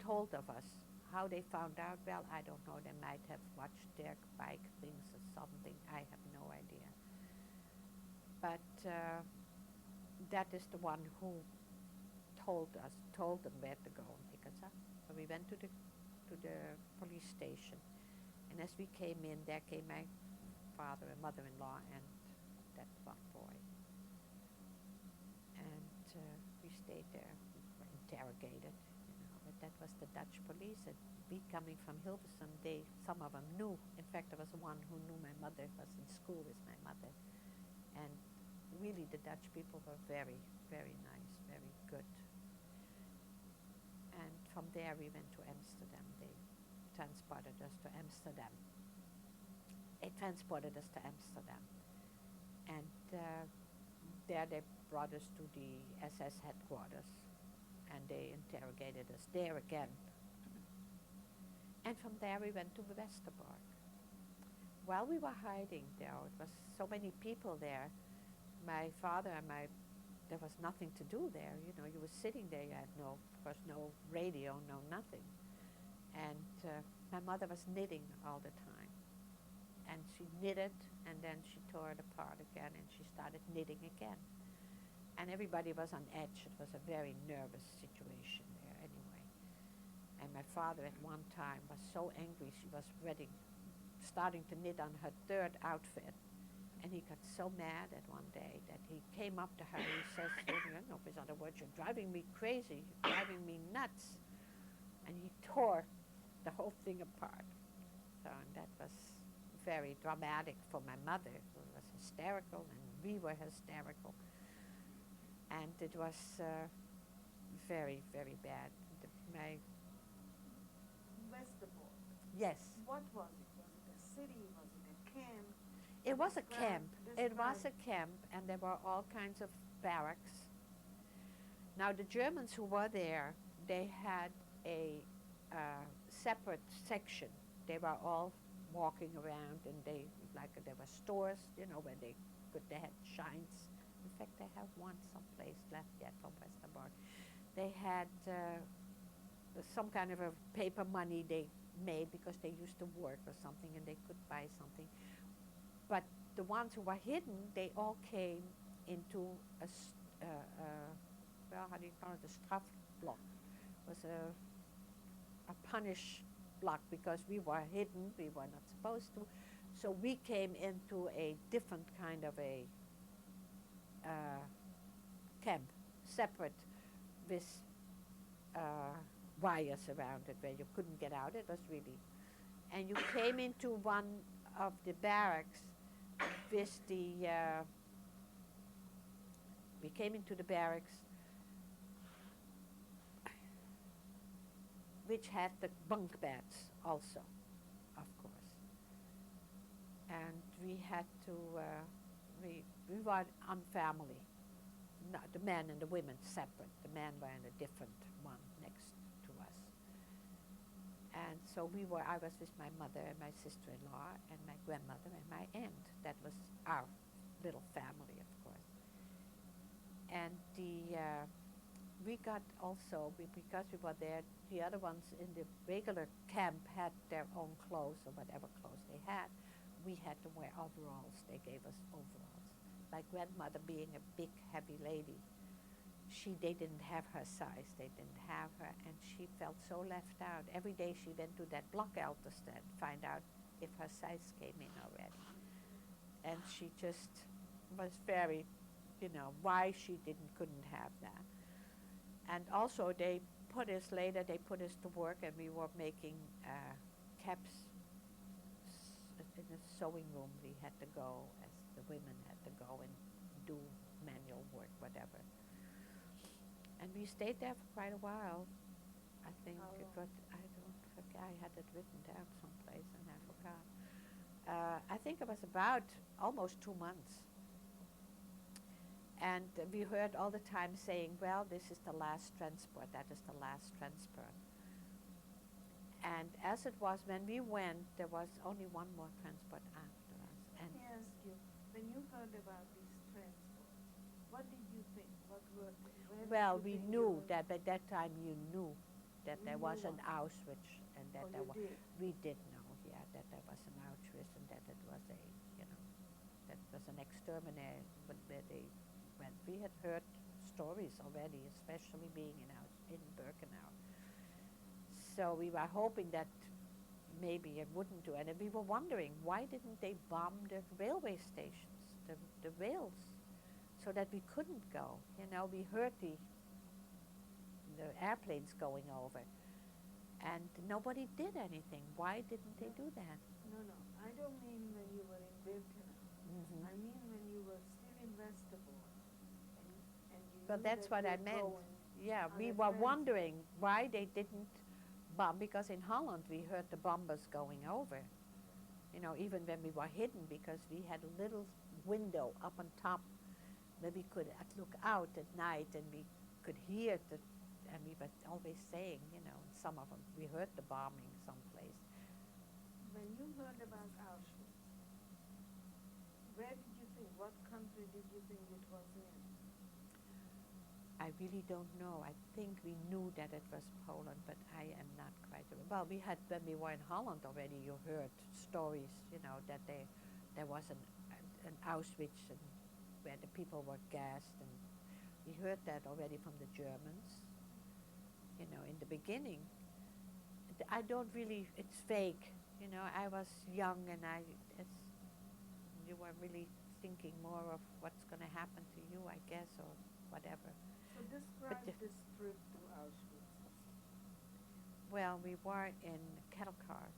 told of us. How they found out, well, I don't know. They might have watched Dirk bike things or something. I have no idea. But that is the one who told them where to go and pick us up. So we went to the police station, and as we came in, there came my father and mother-in-law and that one boy. And we stayed there. We were interrogated. But that was the Dutch police, and we coming from Hilversum, some of them knew. In fact, there was one who knew my mother, was in school with my mother. And really the Dutch people were very, very nice, very good. And from there we went to Amsterdam. They transported us to Amsterdam. And there they brought us to the SS headquarters. And they interrogated us there again. And from there we went to Westerbork. While we were hiding there, it was so many people there. My father and there was nothing to do there. You were sitting there, you had of course, no radio, no nothing. And my mother was knitting all the time. And she knitted, and then she tore it apart again, and she started knitting again. And everybody was on edge. It was a very nervous situation there anyway. And my father at one time was so angry. She was starting to knit on her third outfit. And he got so mad at one day that he came up to her and he says, with other words, you're driving me crazy. You're driving me nuts. And he tore the whole thing apart. So and that was very dramatic for my mother, who was hysterical, and we were hysterical. And it was very, very bad. Westerbork. Yes. What was it? Was it a city? Was it a camp? It was a camp. It was Describe. a camp, and there were all kinds of barracks. Now the Germans who were there, they had a separate section. They were all walking around, and there were stores, where they had shines. In fact, they have one someplace left yet from Westerbork. They had some kind of a paper money they made because they used to work or something, and they could buy something. But the ones who were hidden, they all came into how do you call it, a strafblok. It was a punish block because we were hidden, we were not supposed to. So we came into a different kind of a camp, separate, with wires around it where you couldn't get out. It was really, and you came into one of the barracks with we came into the barracks which had the bunk beds also, of course. And we had to, we were on family. No, the men and the women separate. The men were in a different one next to us. And so I was with my mother and my sister-in-law and my grandmother and my aunt. That was our little family, of course. And we got also, because we were there, the other ones in the regular camp had their own clothes or whatever clothes they had. We had to wear overalls. They gave us overalls. My grandmother, being a big, heavy lady, they didn't have her size. They didn't have her, and she felt so left out. Every day she went to that block elder stand, find out if her size came in already. And she just was very, why she couldn't have that. And also they put us to work, and we were making caps in a sewing room. We had to go, as the women had to go and do manual work, whatever. And we stayed there for quite a while. I think it got, I don't forget, I had it written down someplace and I forgot. I think it was about almost 2 months. And we heard all the time saying, well, this is the last transport, that is the last transport. And as it was, when we went, there was only one more transport after us. Let me ask you, when you heard about these transports, what did you think? Well, we knew that by that time you knew that there was an Auschwitz, and that we did know, that there was an Auschwitz, and that it was that was an exterminator, where they went. We had heard stories already, especially being in Birkenau. So we were hoping that maybe it wouldn't do, and we were wondering, why didn't they bomb the railway stations, the rails, so that we couldn't go? We heard the airplanes going over, and nobody did anything. Why didn't they do that? No, I don't mean when you were in Birkenau. Mm-hmm. I mean when you were still in Westerbork, and you Well, knew that's that what you I were meant. going Yeah, on we a were transport. wondering why they didn't bomb, because in Holland we heard the bombers going over. Even when we were hidden, because we had a little window up on top where we could look out at night, and we could hear and we were always saying, some of them, we heard the bombing someplace. When you heard about Auschwitz, where did you think, what country did you think it was in? I really don't know. I think we knew that it was Poland, but I am not quite sure. Well, when we were in Holland already, you heard stories, that there was an Auschwitz, and where the people were gassed, and we heard that already from the Germans. In the beginning, I don't really, it's fake. I was young, and you were really thinking more of what's going to happen to you, I guess, or whatever. So describe this trip to Auschwitz. Well, we were in cattle cars,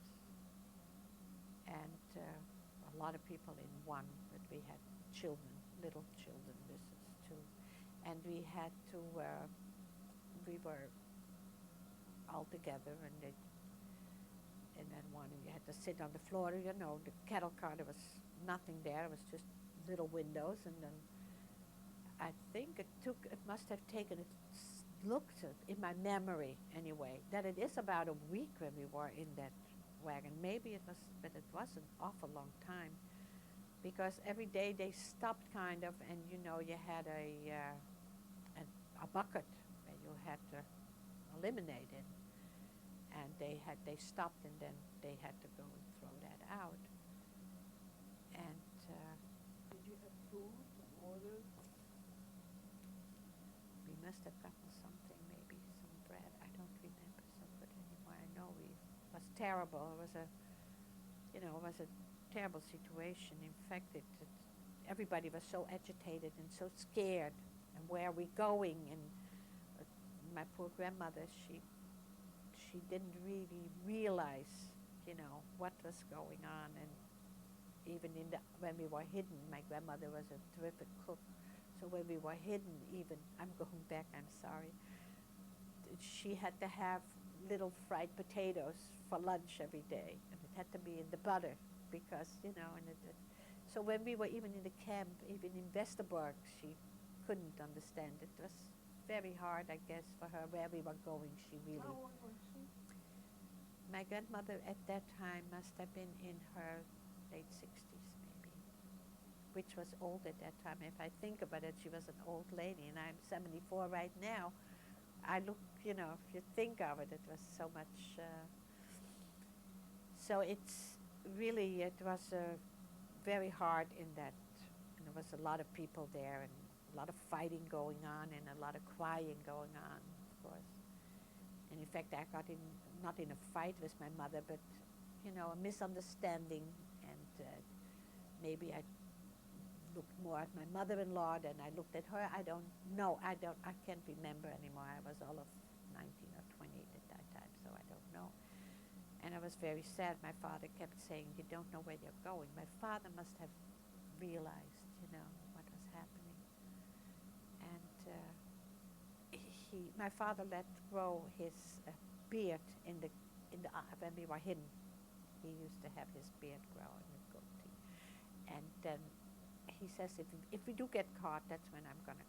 and a lot of people in one, but we had children, little children with us too. And we had to, we were all together, and then you had to sit on the floor, the cattle car, there was nothing there, it was just little windows, and then I think it must have taken, looked in my memory anyway, that it is about a week when we were in that wagon. Maybe it was, but it was an awful long time, because every day they stopped kind of, and you had a bucket where you had to eliminate it, and they stopped, and then they had to go and throw that out. And did you have food, orders? We must have gotten something, maybe some bread. I don't remember so good anymore. I know it was terrible. It was a terrible situation. In fact, everybody was so agitated and so scared. And where are we going? And my poor grandmother, she didn't really realize, what was going on. And even when we were hidden, my grandmother was a terrific cook. So when we were hidden, even, I'm going back, I'm sorry, she had to have little fried potatoes for lunch every day, and it had to be in the butter because, so when we were even in the camp, even in Westerbork, she couldn't understand. It was very hard, I guess, for her where we were going. She really. How old was she? My grandmother at that time must have been in her late 60s, maybe, which was old at that time. If I think about it, she was an old lady, and I'm 74 right now. I look, if you think of it, it was so much. So it's really, it was very hard in that. And there was a lot of people there, and a lot of fighting going on, and a lot of crying going on, of course. And in fact, I got in, not in a fight with my mother, but, a misunderstanding, and maybe I looked more at my mother-in-law than I looked at her. I don't know. I can't remember anymore. I was all of 19 or 20 at that time, so I don't know. And I was very sad. My father kept saying, "You don't know where you're going." My father must have realized, what was happening. And my father let grow his beard when we were hidden. He used to have his beard grow and his goatee. And then he says, if we do get caught, that's when I'm going to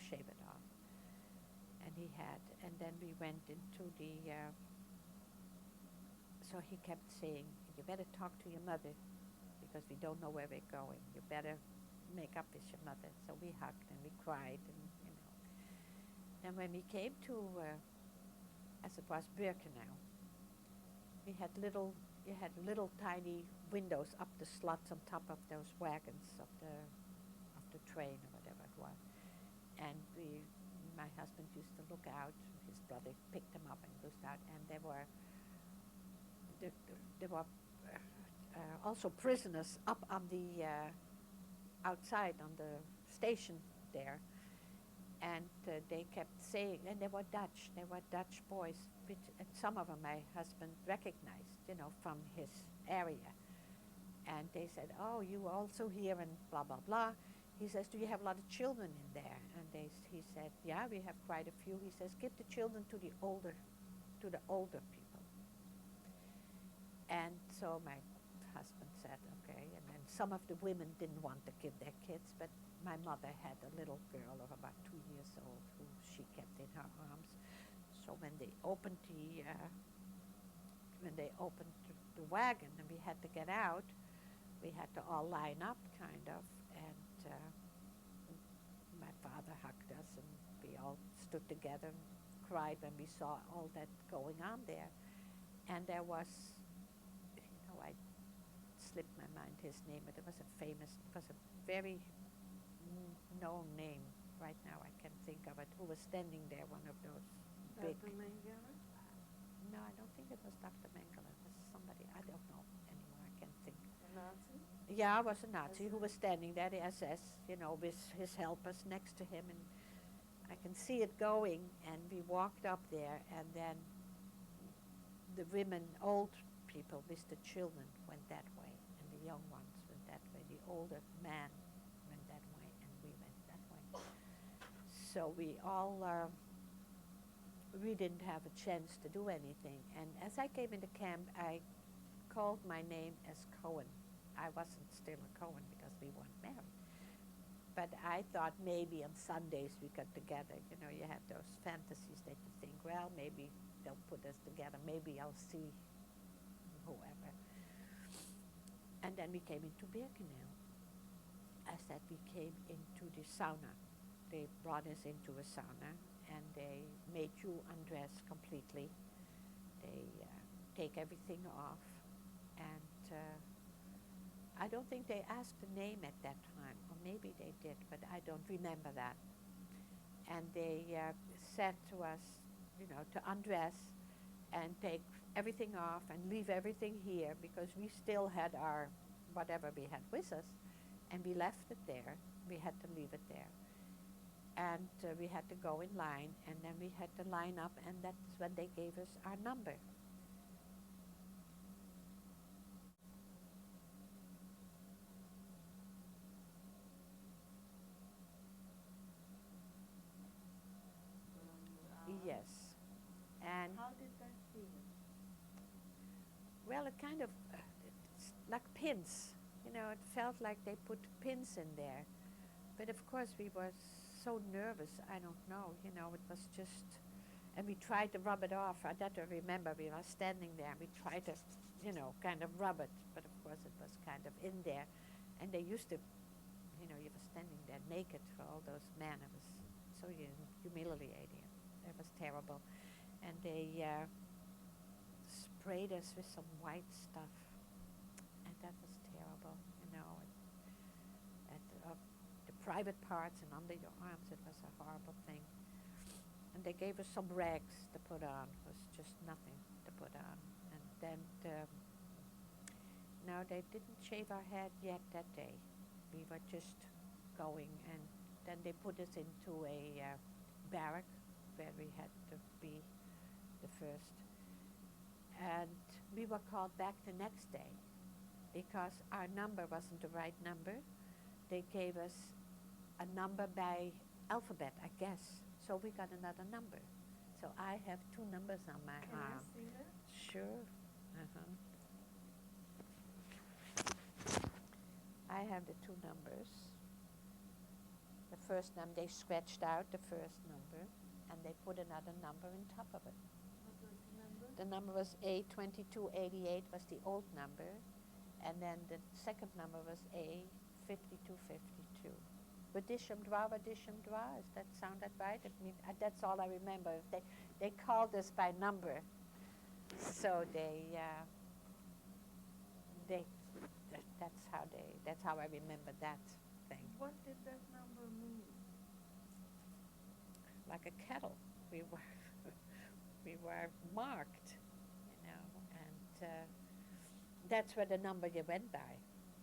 shave it off. And he had, and then we went into the, so he kept saying, "You better talk to your mother because we don't know where we're going. You better make up with your mother." So we hugged and we cried, and And when we came to, as it was Birkenau, you had little tiny windows up the slots on top of those wagons of the train or whatever it was. And my husband used to look out. His brother picked them up and looked out, and there were also prisoners up on the outside on the station there. And they kept saying, and they were Dutch boys, and some of them my husband recognized, from his area. And they said, "Oh, you also here," and blah, blah, blah. He says, "Do you have a lot of children in there?" And he said, "Yeah, we have quite a few." He says, "Give the children to the older people." And so my husband said, "Okay." And then some of the women didn't want to give their kids, but my mother had a little girl of about 2 years old who she kept in her arms. So when they opened the wagon and we had to get out, we had to all line up, kind of, and my father hugged us, and we all stood together and cried when we saw all that going on there. And there was, I slipped my mind his name, but it was a very known name. Right now I can't think of it. Who was standing there, one of those big... Dr. Mengele? No, I don't think it was Dr. Mengele. It was somebody, I don't know anymore, I can't think. A Nazi? Yeah, it was a Nazi who was standing there, the SS, with his helpers next to him, and I can see it going, and we walked up there, and then the women, old people with the children went that way, and the young ones went that way. The older man went that way, and we went that way. So we all, we didn't have a chance to do anything. And as I came into camp, I called my name as Cohen. I wasn't still a Cohen because we weren't married. But I thought maybe on Sundays we got together. You have those fantasies that you think, well, maybe they'll put us together. Maybe I'll see whoever. And then we came into Birkenau. I said we came into the sauna. They brought us into a sauna, and they made you undress completely. They take everything off, and I don't think they asked the name at that time, or maybe they did, but I don't remember that. And they said to us, to undress and take everything off and leave everything here, because we still had our whatever we had with us, and we left it there. We had to leave it there. And we had to go in line, and then we had to line up, and that's when they gave us our number. Yes. like pins. You know, it felt like they put pins in there. But of course, we were so nervous. I don't know. You know, it was just, and we tried to rub it off. I don't remember. We were standing there, and we tried to, you know, kind of rub it. But of course, it was kind of in there. And they used to, you know, you were standing there naked for all those men. It was so humiliating. It was terrible. And they sprayed us with some white stuff. And that was terrible, you know. And the private parts and under your arms, it was a horrible thing. And they gave us some rags to put on. It was just nothing to put on. And then, no, they didn't shave our head yet that day. We were just going, and then they put us into a barrack where we had to be the first. And we were called back the next day because our number wasn't the right number. They gave us a number by alphabet, I guess. So we got another number. So I have 2 numbers on my arm. Can I see that? Sure. I have the 2 numbers. The first number, they scratched out the first number, and they put another number on top of it. What was the number? The number was A2288 was the old number, and then the second number was A5252. Vadisham Dwa, does that sound that right? I mean, that's all I remember. They called us by number, so that's how I remember that thing. What did that number mean? Like a kettle, we were marked, you know, and that's where the number you went by.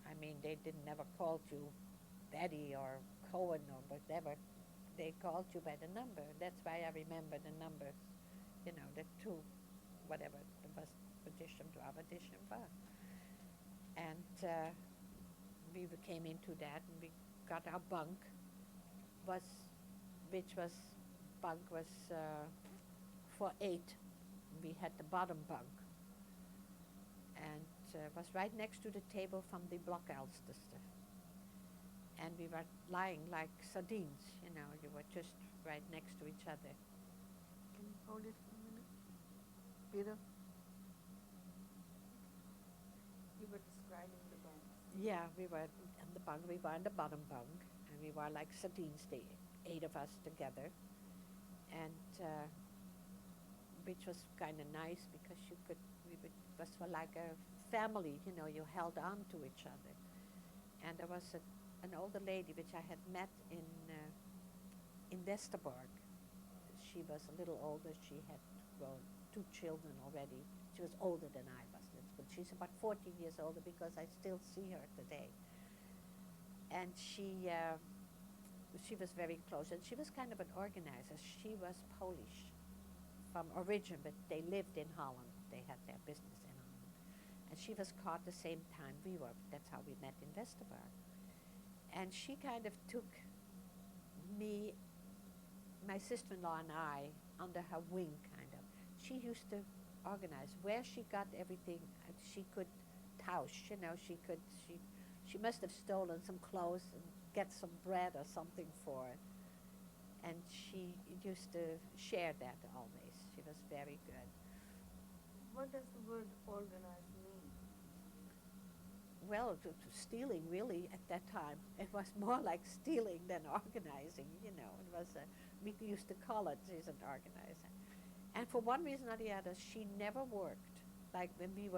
I mean, they never called you Betty or Cohen or whatever. They called you by the number. That's why I remember the numbers, you know, the 2, whatever it was, Vadisham Dwa. And we came into that, and we got our bunk, which was for 8. We had the bottom bunk, and was right next to the table from the Blockelster. And we were lying like sardines, you know, you were just right next to each other. Can you hold it for a minute? Peter? You were describing the bunk. Yeah, we were on the bunk, we were on the bottom bunk, and we were like sardines, the 8 of us together. And which was kind of nice because it was for like a family, you know, you held on to each other. And there was an older lady which I had met in Westerbork. She was a little older. She had 2 children already. She was older than I was, but she's about 14 years older because I still see her today. And she was very close, and she was kind of an organizer. She was Polish from origin, but they lived in Holland. They had their business in Holland. And she was caught the same time we were. That's how we met in Westerbork. And she kind of took me, my sister-in-law and I, under her wing, kind of. She used to organize where she got everything. She could tausch, you know, she must have stolen some clothes and get some bread or something for it. And she used to share that always. She was very good. What does the word organize mean? Well, to stealing really at that time. It was more like stealing than organizing, you know. It was, we used to call it, she's an organizer. And for one reason or the other, she never worked. Like when we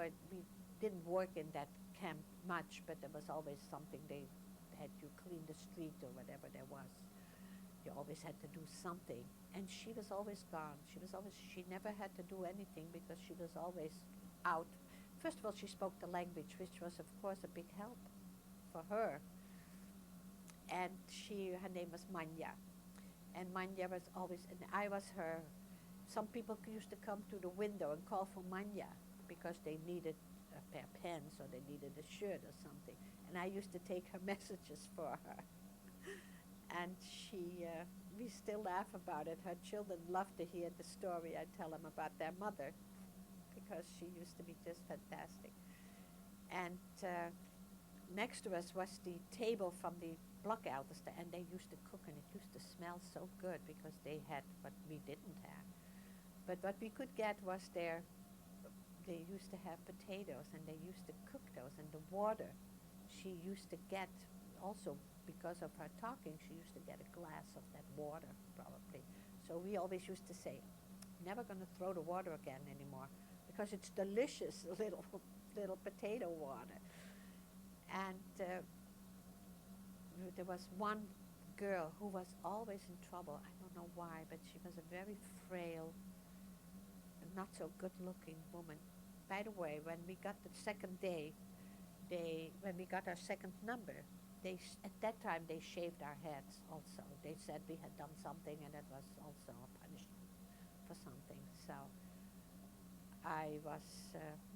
didn't work in that camp much, but there was always something. They had you clean the street or whatever there was. You always had to do something. And she was always gone. She never had to do anything because she was always out. First of all, she spoke the language, which was, of course, a big help for her. And her name was Manja. And Manja was always, and I was her. Some people used to come to the window and call for Manja because they needed a pair of pens or they needed a shirt or something. And I used to take her messages for her. And we still laugh about it. Her children love to hear the story I tell them about their mother because she used to be just fantastic. And next to us was the table from the block elders, and they used to cook, and it used to smell so good because they had what we didn't have. But what we could get was they used to have potatoes, and they used to cook those, and the water she used to get, also because of her talking, she used to get a glass of that water, probably. So we always used to say, never going to throw the water again anymore, because it's delicious, little potato water. And there was one girl who was always in trouble. I don't know why, but she was a very frail, not so good-looking woman. By the way, when we got the second day, when we got our second number, at that time they shaved our heads also. They said we had done something, and it was also a punishment for something. So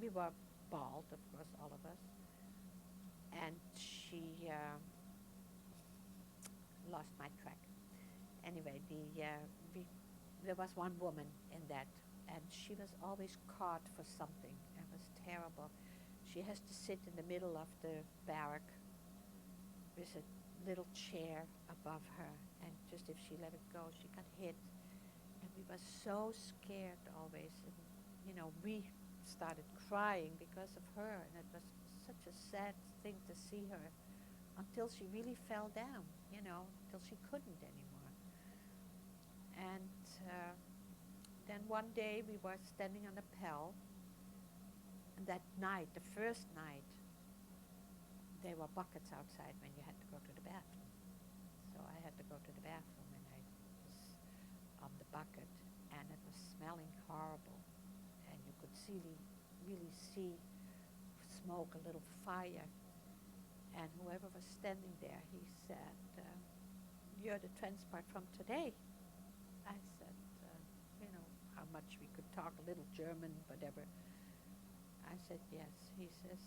we were bald, of course, all of us. And she lost my track. Anyway, there was one woman in that, and she was always caught for something. It was terrible. She has to sit in the middle of the barrack with a little chair above her, and just if she let it go, she got hit. And we were so scared always. And, we started crying because of her, and it was such a sad thing to see her until she really fell down, until she couldn't anymore. And then one day we were standing on the Pell, and that night, the first night, there were buckets outside when you had to go to the bathroom. So I had to go to the bathroom, and I was on the bucket, and it was smelling horrible. And you could really see smoke, a little fire. And whoever was standing there, he said, "You're the transport from today." I said, how much we could talk, a little German, whatever. I said, yes. He says,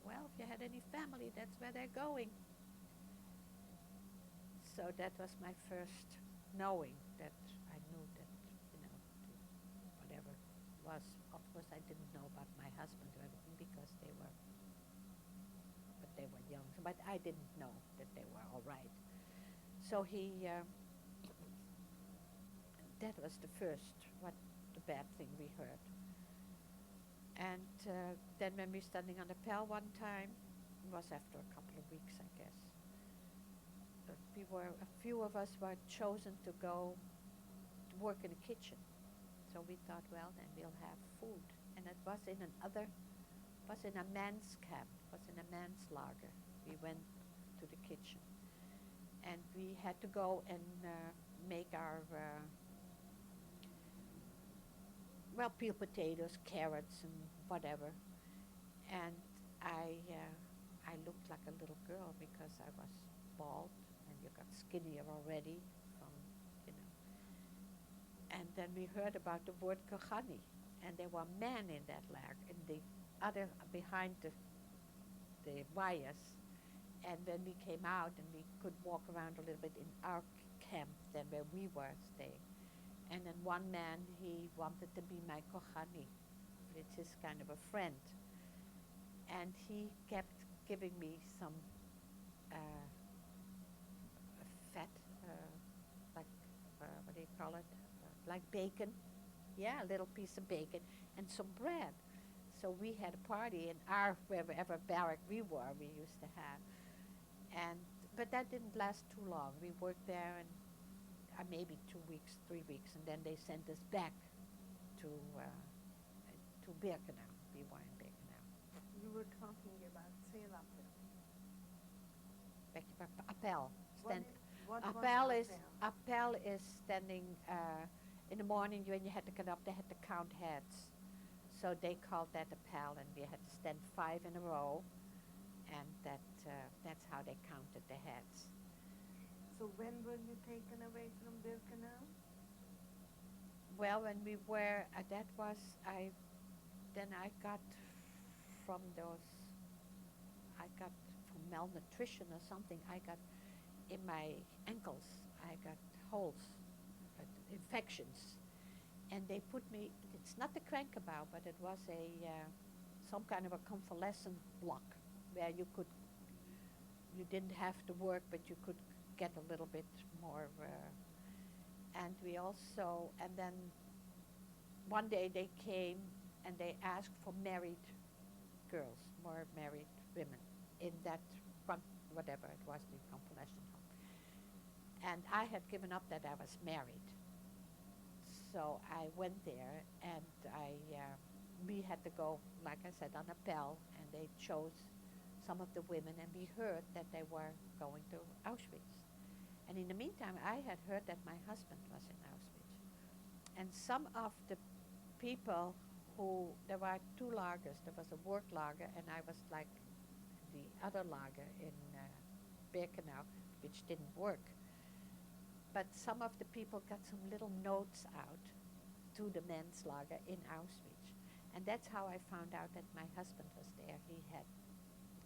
well, if you had any family, that's where they're going. So that was my first knowing that I knew that, whatever was. Of course, I didn't know about my husband or everything because they were young. But I didn't know that they were all right. So that was the bad thing we heard. And then when we were standing on the Pell one time, it was after a couple of weeks, I guess. A few of us were chosen to go to work in the kitchen. So we thought, well, then we'll have food. And it was in a man's camp, it was in a man's lager. We went to the kitchen. And we had to go and make our, peel potatoes, carrots, and whatever. And I looked like a little girl because I was bald, and you got skinnier already from, And then we heard about the word kohani, and there were men in that lag, in the other, behind the wires. And when we came out and we could walk around a little bit in our camp, then where we were staying. And then one man, he wanted to be my kohani. It's his kind of a friend. And he kept giving me some fat, what do you call it? Like bacon. Yeah, a little piece of bacon and some bread. So we had a party in wherever barrack we were, we used to have. But that didn't last too long. We worked there and maybe 2 weeks, 3 weeks, and then they sent us back to Birkenau. We were in Birkenau. You were talking about zeelappel. Appel. What Appel is standing in the morning when you had to get up. They had to count heads, so they called that appel, and we had to stand 5 in a row, and that's how they counted the heads. So when were you taken away from Birkenau? Well, when we were, I got from malnutrition or something. I got in my ankles, I got holes, infections. And they put me, it's not the crankabout, but it was some kind of a convalescent block where you didn't have to work, but you could get a little bit more. And we also, and then one day they came and they asked for married girls, more married women in that whatever it was, the convalescent home. And I had given up that I was married. So I went there and we had to go, like I said, on appel, and they chose some of the women, and we heard that they were going to Auschwitz. And in the meantime, I had heard that my husband was in Auschwitz. And some of the people there were two lagers. There was a work lager, and I was like the other lager in Birkenau, which didn't work. But some of the people got some little notes out to the men's lager in Auschwitz. And that's how I found out that my husband was there. He had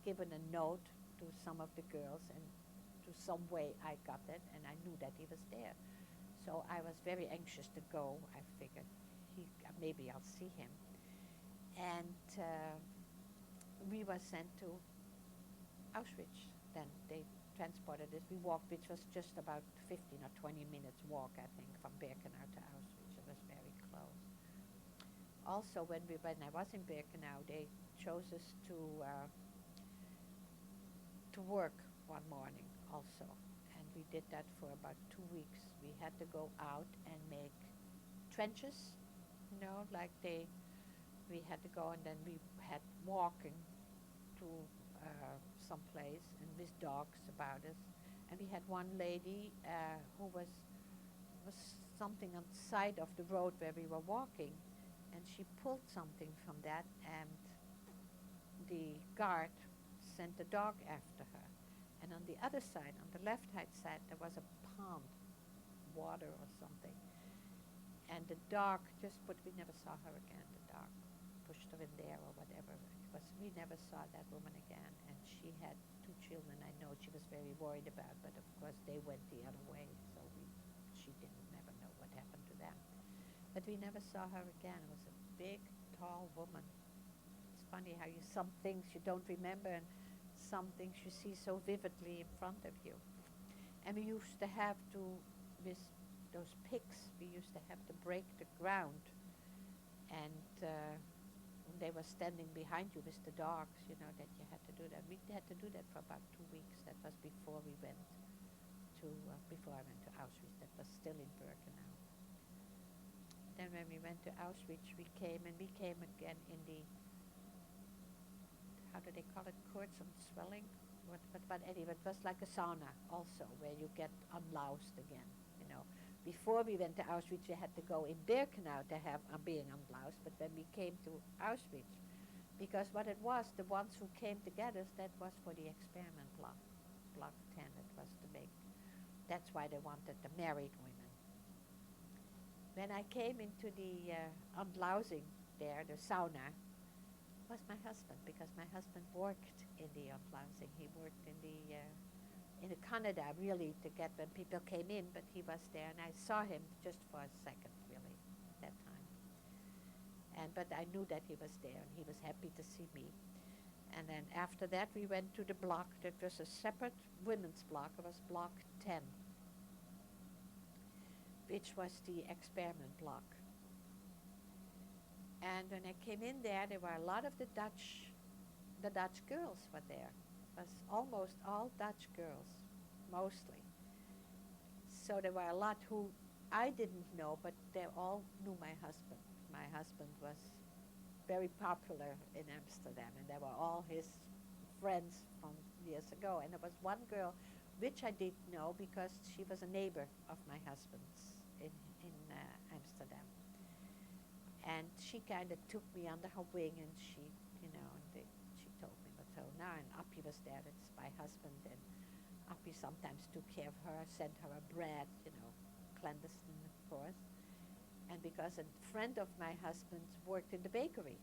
given a note to some of the girls, and to some way I got it, and I knew that he was there. So I was very anxious to go. I figured maybe I'll see him. And we were sent to Auschwitz. Then they transported us. We walked, which was just about 15 or 20 minutes walk, I think, from Birkenau to Auschwitz. It was very close. Also, when I was in Birkenau, they chose us to work one morning also. And we did that for about 2 weeks. We had to go out and make trenches, like we had to go, and then we had walking to some place, and with dogs about us. And we had one lady who was something on the side of the road where we were walking, and she pulled something from that, and the guard sent the dog after her. And on the other side, on the left-hand side, there was a pond, water or something. And the dog we never saw her again. The dog pushed her in there or whatever. We never saw that woman again. And she had 2 children, I know she was very worried about, but of course they went the other way, so she didn't never know what happened to them. But we never saw her again. It was a big, tall woman. It's funny how some things you don't remember, and some things you see so vividly in front of you. And we used to have to, with those picks, we used to have to break the ground, and they were standing behind you with the dogs, that you had to do that. We had to do that for about 2 weeks. That was before I went to Auschwitz. That was still in Birkenau. Then when we went to Auschwitz, we came again in the, how do they call it, courts on swelling? But anyway, it was like a sauna also, where you get unloused again, Before we went to Auschwitz, we had to go in Birkenau to have being unbloused, but when we came to Auschwitz, because what it was, the ones who came together, that was for the experiment block, block 10, it was the big, that's why they wanted the married women. When I came into the unblousing there, the sauna, was my husband, because my husband worked in the unblousing. He worked in Canada, really, to get when people came in, but he was there, and I saw him just for a second, really, that time. But I knew that he was there, and he was happy to see me. And then after that, we went to the block that was a separate women's block. It was block 10, which was the experiment block. And when I came in there were a lot of the Dutch girls were there. It was almost all Dutch girls, mostly. So there were a lot who I didn't know, but they all knew my husband. My husband was very popular in Amsterdam, and they were all his friends from years ago. And there was one girl which I didn't know because she was a neighbor of my husband's in Amsterdam. And she kind of took me under her wing, and she told me what to now. And Appie was there, that's my husband, and Appie sometimes took care of her, sent her a bread, clandestine, of course. And because a friend of my husband's worked in the bakery,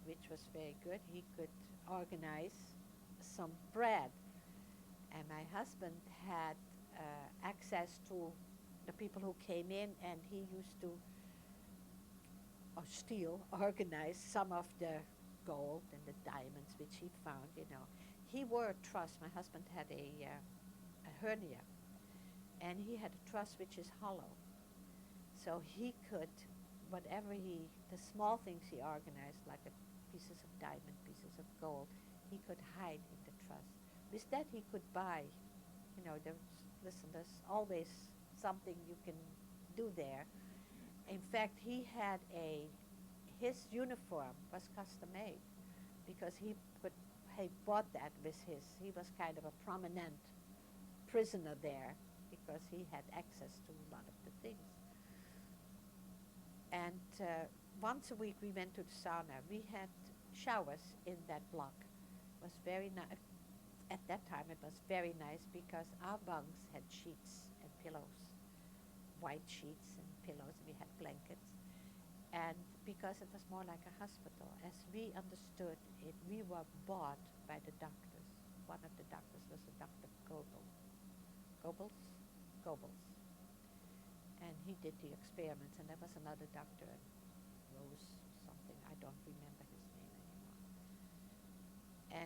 which was very good, he could organize some bread. And my husband had access to the people who came in, and he used to organize some of the gold and the diamonds which he found, you know. He wore a truss. My husband had a hernia, and he had a truss which is hollow. So he could, the small things he organized, like pieces of diamond, pieces of gold, he could hide in the truss. With that he could buy, you know, there's always something you can do there. In fact, his uniform was custom made because he bought that with he was kind of a prominent prisoner there because he had access to a lot of the things. And once a week we went to the sauna. We had showers in that block. It was very nice. At that time it was very nice because our bunks had sheets and pillows, white sheets and pillows, and we had blankets. And because it was more like a hospital, as we understood it, we were bought by the doctors. One of the doctors was a Dr. Goebbels. And he did the experiments, and there was another doctor, Rose something, I don't remember his name anymore.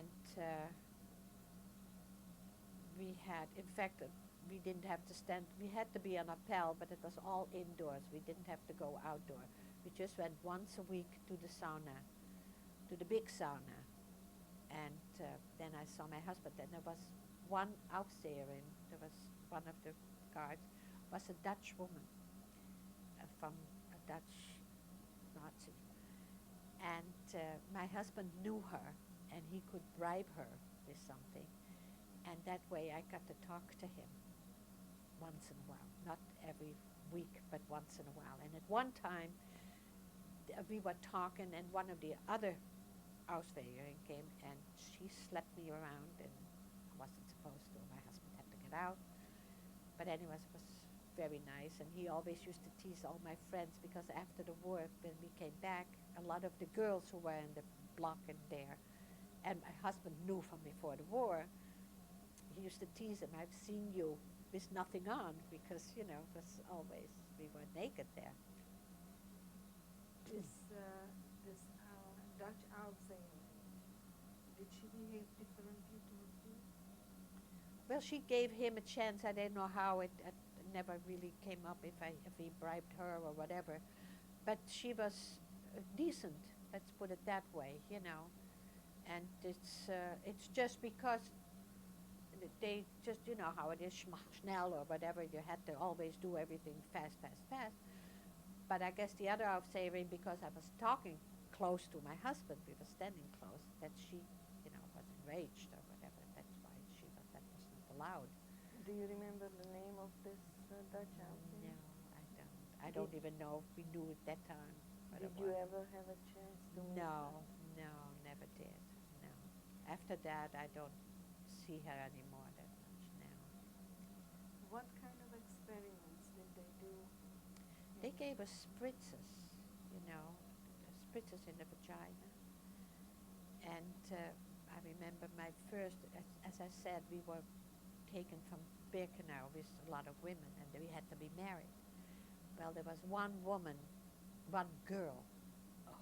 And we had, in fact, we didn't have to stand, we had to be on a appel, but it was all indoors. We didn't have to go outdoor. We just went once a week to the sauna, to the big sauna. And then I saw my husband, and there was one Aufseherin, there was one of the guards, was a Dutch woman from a Dutch Nazi. And my husband knew her, and he could bribe her with something. And that way I got to talk to him once in a while, not every week, but once in a while. And at one time, we were talking, and one of the other Auswegerin came, and she slept me around, and I wasn't supposed to. My husband had to get out. But anyways, it was very nice, and he always used to tease all my friends, because after the war, when we came back, a lot of the girls who were in the block in there, and my husband knew from before the war, he used to tease him, I've seen you with nothing on, because, you know, it was always, we were naked there. This Dutch Alzheimer, did she behave differently towards you? Well, she gave him a chance. I don't know how it never really came up if he bribed her or whatever, but she was decent. Let's put it that way, you know. And it's just because they just, you know how it is, schnell or whatever. You had to always do everything fast, fast, fast. But I guess the other Aufseherin, because I was talking close to my husband, we were standing close, that she, you know, was enraged or whatever. That's why that was not allowed. Do you remember the name of this Dutch Alzheimer? No, I don't. I don't even know if we knew at that time. Did you ever have a chance to meet her? No, never did. No. After that, I don't see her anymore that much now. What kind of experiments did they do? They gave us spritzes, you know, spritzes in the vagina. And I remember my first, as I said, we were taken from Birkenau with a lot of women, and we had to be married. Well, there was one girl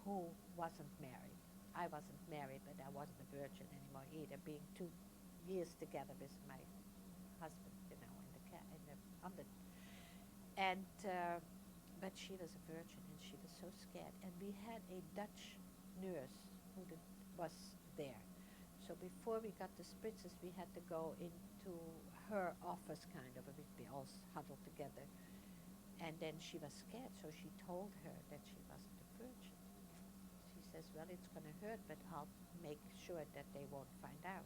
who wasn't married. I wasn't married, but I wasn't a virgin anymore either, being 2 years together with my husband, you know, but she was a virgin, and she was so scared. And we had a Dutch nurse who was there. So before we got the spritzes, we had to go into her office, kind of, and we'd be all huddled together. And then she was scared, so she told her that she wasn't a virgin. She says, well, it's going to hurt, but I'll make sure that they won't find out.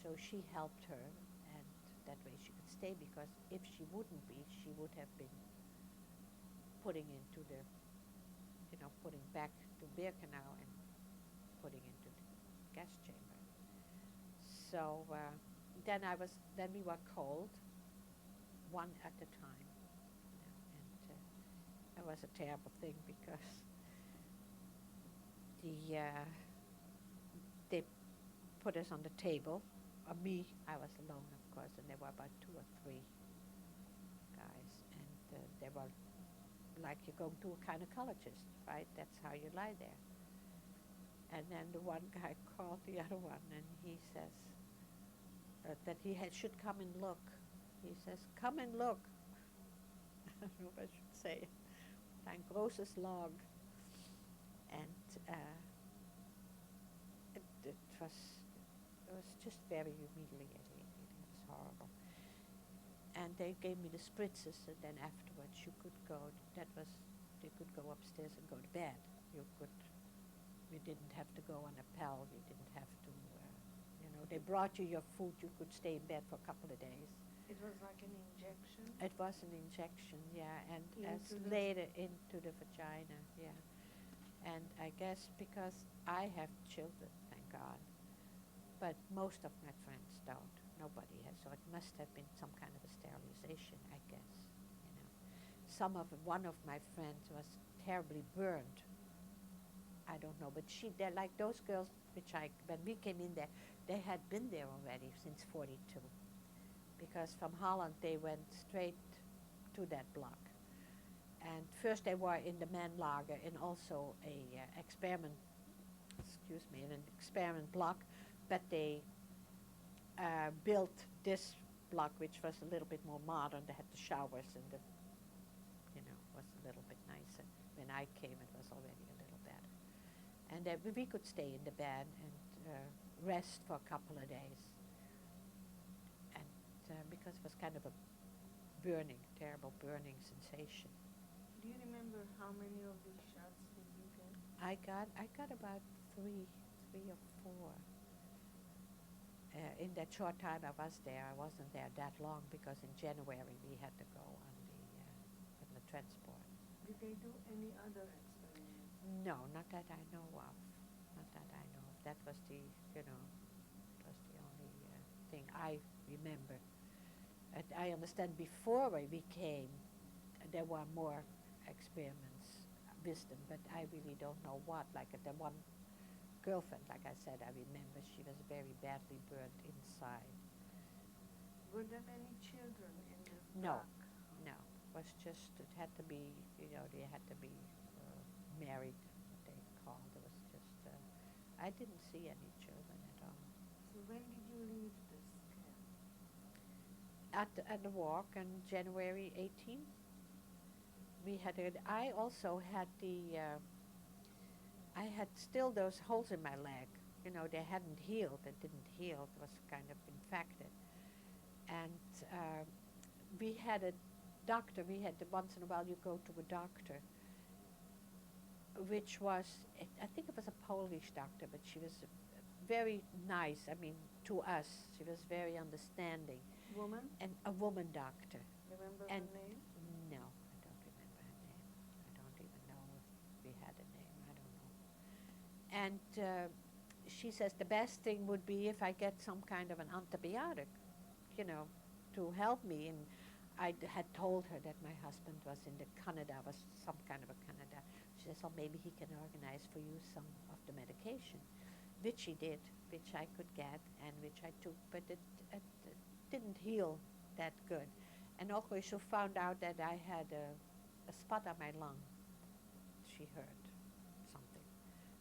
So she helped her, and that way she could stay, because if she wouldn't be, she would have been putting back to Birkenau and putting into the gas chamber. So then we were cold, one at a time. And it was a terrible thing, because they put us on the table. Me, I was alone, of course, and there were about 2 or 3 guys, and they were like you're going to a gynecologist, right? That's how you lie there. And then the one guy called the other one, and he says that he should come and look. He says, "Come and look." I don't know if I should say it. Ein großes Log. And it was just very humiliating. It was horrible. And they gave me the spritzes, and then afterwards you could go. You could go upstairs and go to bed. You didn't have to go on a pill. You didn't have to. They brought you your food. You could stay in bed for a couple of days. It was like an injection? It was an injection, yeah, and as Into later into the vagina, yeah. And I guess because I have children, thank God, but most of my friends don't. Nobody has, so it must have been some kind of a sterilization, I guess. One of my friends was terribly burned. I don't know, but they're like those girls, when we came in there, they had been there already since 42. Because from Holland they went straight to that block. And first they were in the man lager in also an experiment block, but they built this block, which was a little bit more modern. They had the showers and was a little bit nicer. When I came, it was already a little better. And we could stay in the bed and rest for a couple of days. Because it was kind of a terrible burning sensation. Do you remember how many of these shots did you get? I got about three or four. In that short time I was there, I wasn't there that long because in January we had to go on the transport. Did they do any other experiments? No, not that I know of. Not that I know of. That was the only thing I remember. I understand before we came, there were more experiments with them, but I really don't know what. Like the one girlfriend, like I said, I remember she was very badly burned inside. Were there any children in this No, block? no. It had to be, they had to be married, what they called. It was just, I didn't see any children at all. So when did you leave this camp? At the walk on January 18. I also had I had still those holes in my leg. They hadn't healed. It didn't heal. It was kind of infected. And we had a doctor. Once in a while you go to a doctor, which was, I think it was a Polish doctor, but she was very nice. I mean, to us, she was very understanding. Woman? And a woman doctor. Remember And her name? No, I don't remember her name. I don't even know if we had a name. I don't know. And she says the best thing would be if I get some kind of an antibiotic, to help me. And I had told her that my husband was in was some kind of a Canada. She says, "Oh, maybe he can organize for you some of the medication," which he did, which I could get and which I took, but it didn't heal that good. And also she found out that I had a spot on my lung. She heard something.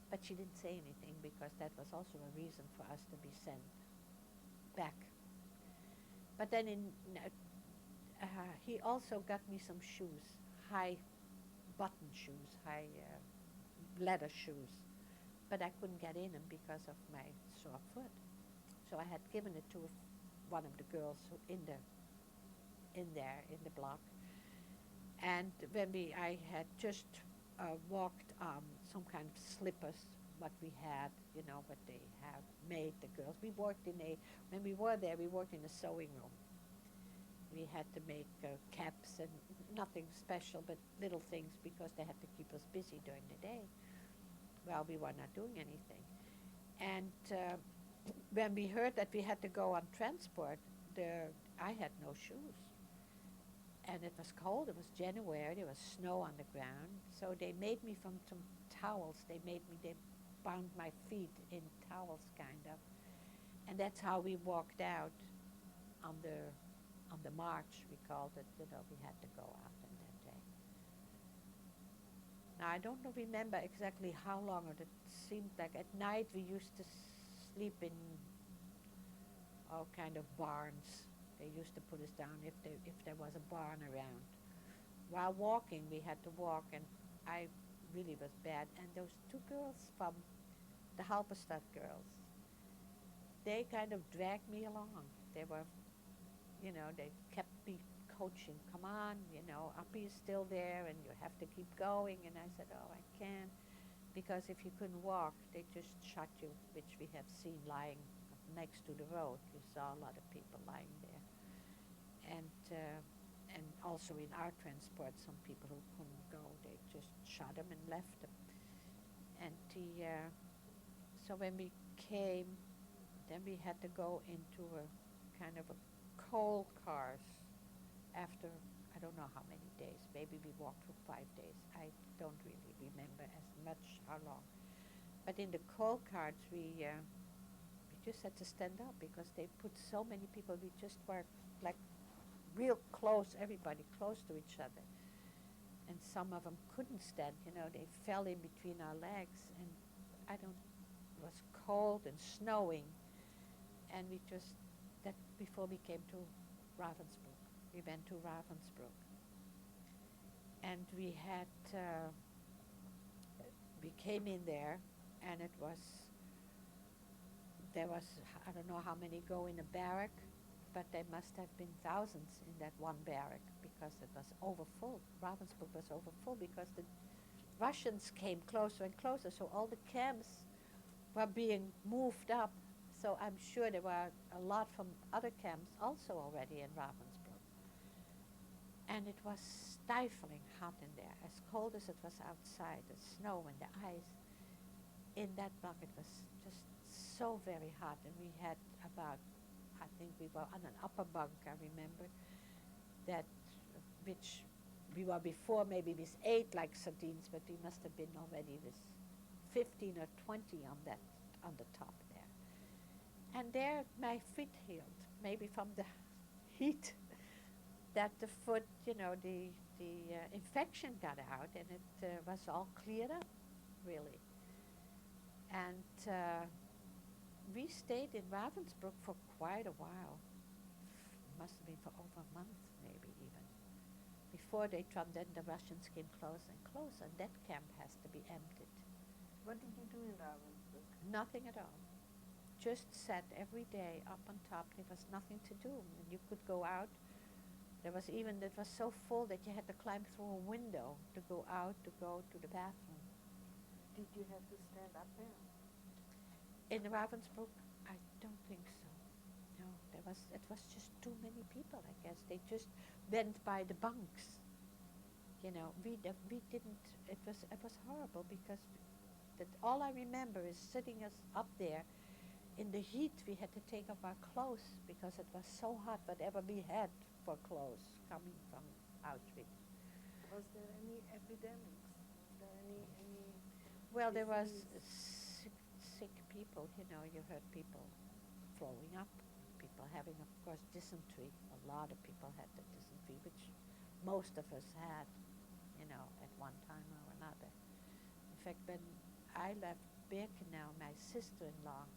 But she didn't say anything because that was also a reason for us to be sent back. But then he also got me some shoes, high button shoes, high leather shoes. But I couldn't get in them because of my sore foot. So I had given it to one of the girls in there in the block. And when I had just walked some kind of slippers, what we had, what they have made, the girls. When we were there, we worked in a sewing room. We had to make caps and nothing special, but little things because they had to keep us busy during the day while we were not doing anything. And when we heard that we had to go on transport, I had no shoes. And it was cold, it was January, there was snow on the ground. So they made me from some towels, they bound my feet in towels, kind of. And that's how we walked out on the march, we called it, we had to go out on that day. Now, I don't remember exactly how long, but it seemed like at night we used to sleep in all kind of barns. They used to put us down if there was a barn around. While walking, we had to walk, and I really was bad. And those two girls from the Halberstadt girls, they kind of dragged me along. They were, they kept me coaching. Come on, Uppy is still there, and you have to keep going. And I said, oh, I can't, because if you couldn't walk, they just shot you, which we have seen lying next to the road. We saw a lot of people lying there, and also in our transport, some people who couldn't go, they just shot them and left them. And so when we came, then we had to go into a kind of a coal cars after I don't know how many days. Maybe we walked for 5 days. I don't really remember as much how long. But in the coal carts, we just had to stand up because they put so many people. We just were like real close, everybody close to each other. And some of them couldn't stand, they fell in between our legs. And it was cold and snowing. And we just, that before we came to Ravensbrück, we went to Ravensbrück. And we came in there, and there was, I don't know how many go in a barrack, but there must have been thousands in that one barrack because it was overfull. Ravensbrück was overfull because the Russians came closer and closer, so all the camps were being moved up. So I'm sure there were a lot from other camps also already in Ravensbrück. And it was stifling hot in there, as cold as it was outside, the snow and the ice. In that bucket was just so very hot, and we had about, I think we were on an upper bunk, I remember, which we were before maybe with 8 like sardines, but we must have been already with 15 or 20 on the top there. And there my feet healed, maybe from the heat, that the foot, the infection got out, and it was all cleared up, really. And we stayed in Ravensbrück for quite a while. Must have been for over a month, maybe even. Before then the Russians came closer and closer, and that camp has to be emptied. What did you do in Ravensbrück? Nothing at all. Just sat every day up on top. There was nothing to do. And you could go out. It was so full that you had to climb through a window to go out, to go to the bathroom. Did you have to stand up there? In Ravensbrück, I don't think so. No, it was just too many people, I guess. They just went by the bunks. We didn't, it was horrible because all I remember is sitting us up there in the heat. We had to take off our clothes because it was so hot, whatever we had for clothes coming from Auschwitz. Was there any epidemics? Was there any Well, there was disease? sick people, you heard people throwing up, people having, of course, dysentery. A lot of people had the dysentery, which most of us had, at one time or another. In fact, when I left Birkenau, my sister-in-law,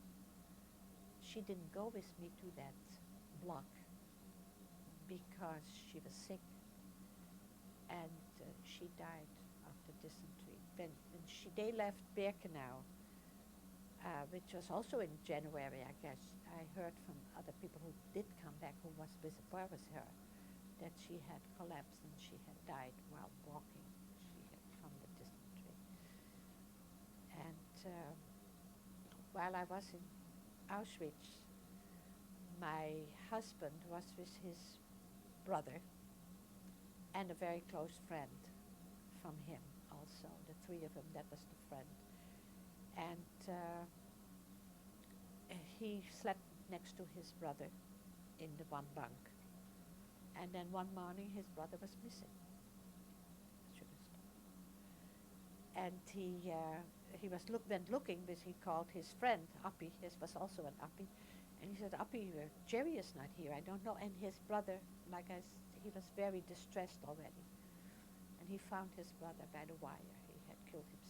she didn't go with me to that block because she was sick, and she died of the dysentery. When they left Birkenau, which was also in January, I guess. I heard from other people who did come back, who was with her, that she had collapsed and she had died while walking. She had from the dysentery. And while I was in Auschwitz, my husband was with his brother and a very close friend from him also. The 3 of them, that was the friend. And he slept next to his brother in the one bunk. And then one morning his brother was missing. And he went looking, but he called his friend, Uppy. His was also an Uppy. And he said, Uppy, Jerry is not here, I don't know. And his brother, he was very distressed already. And he found his brother by the wire. He had killed himself.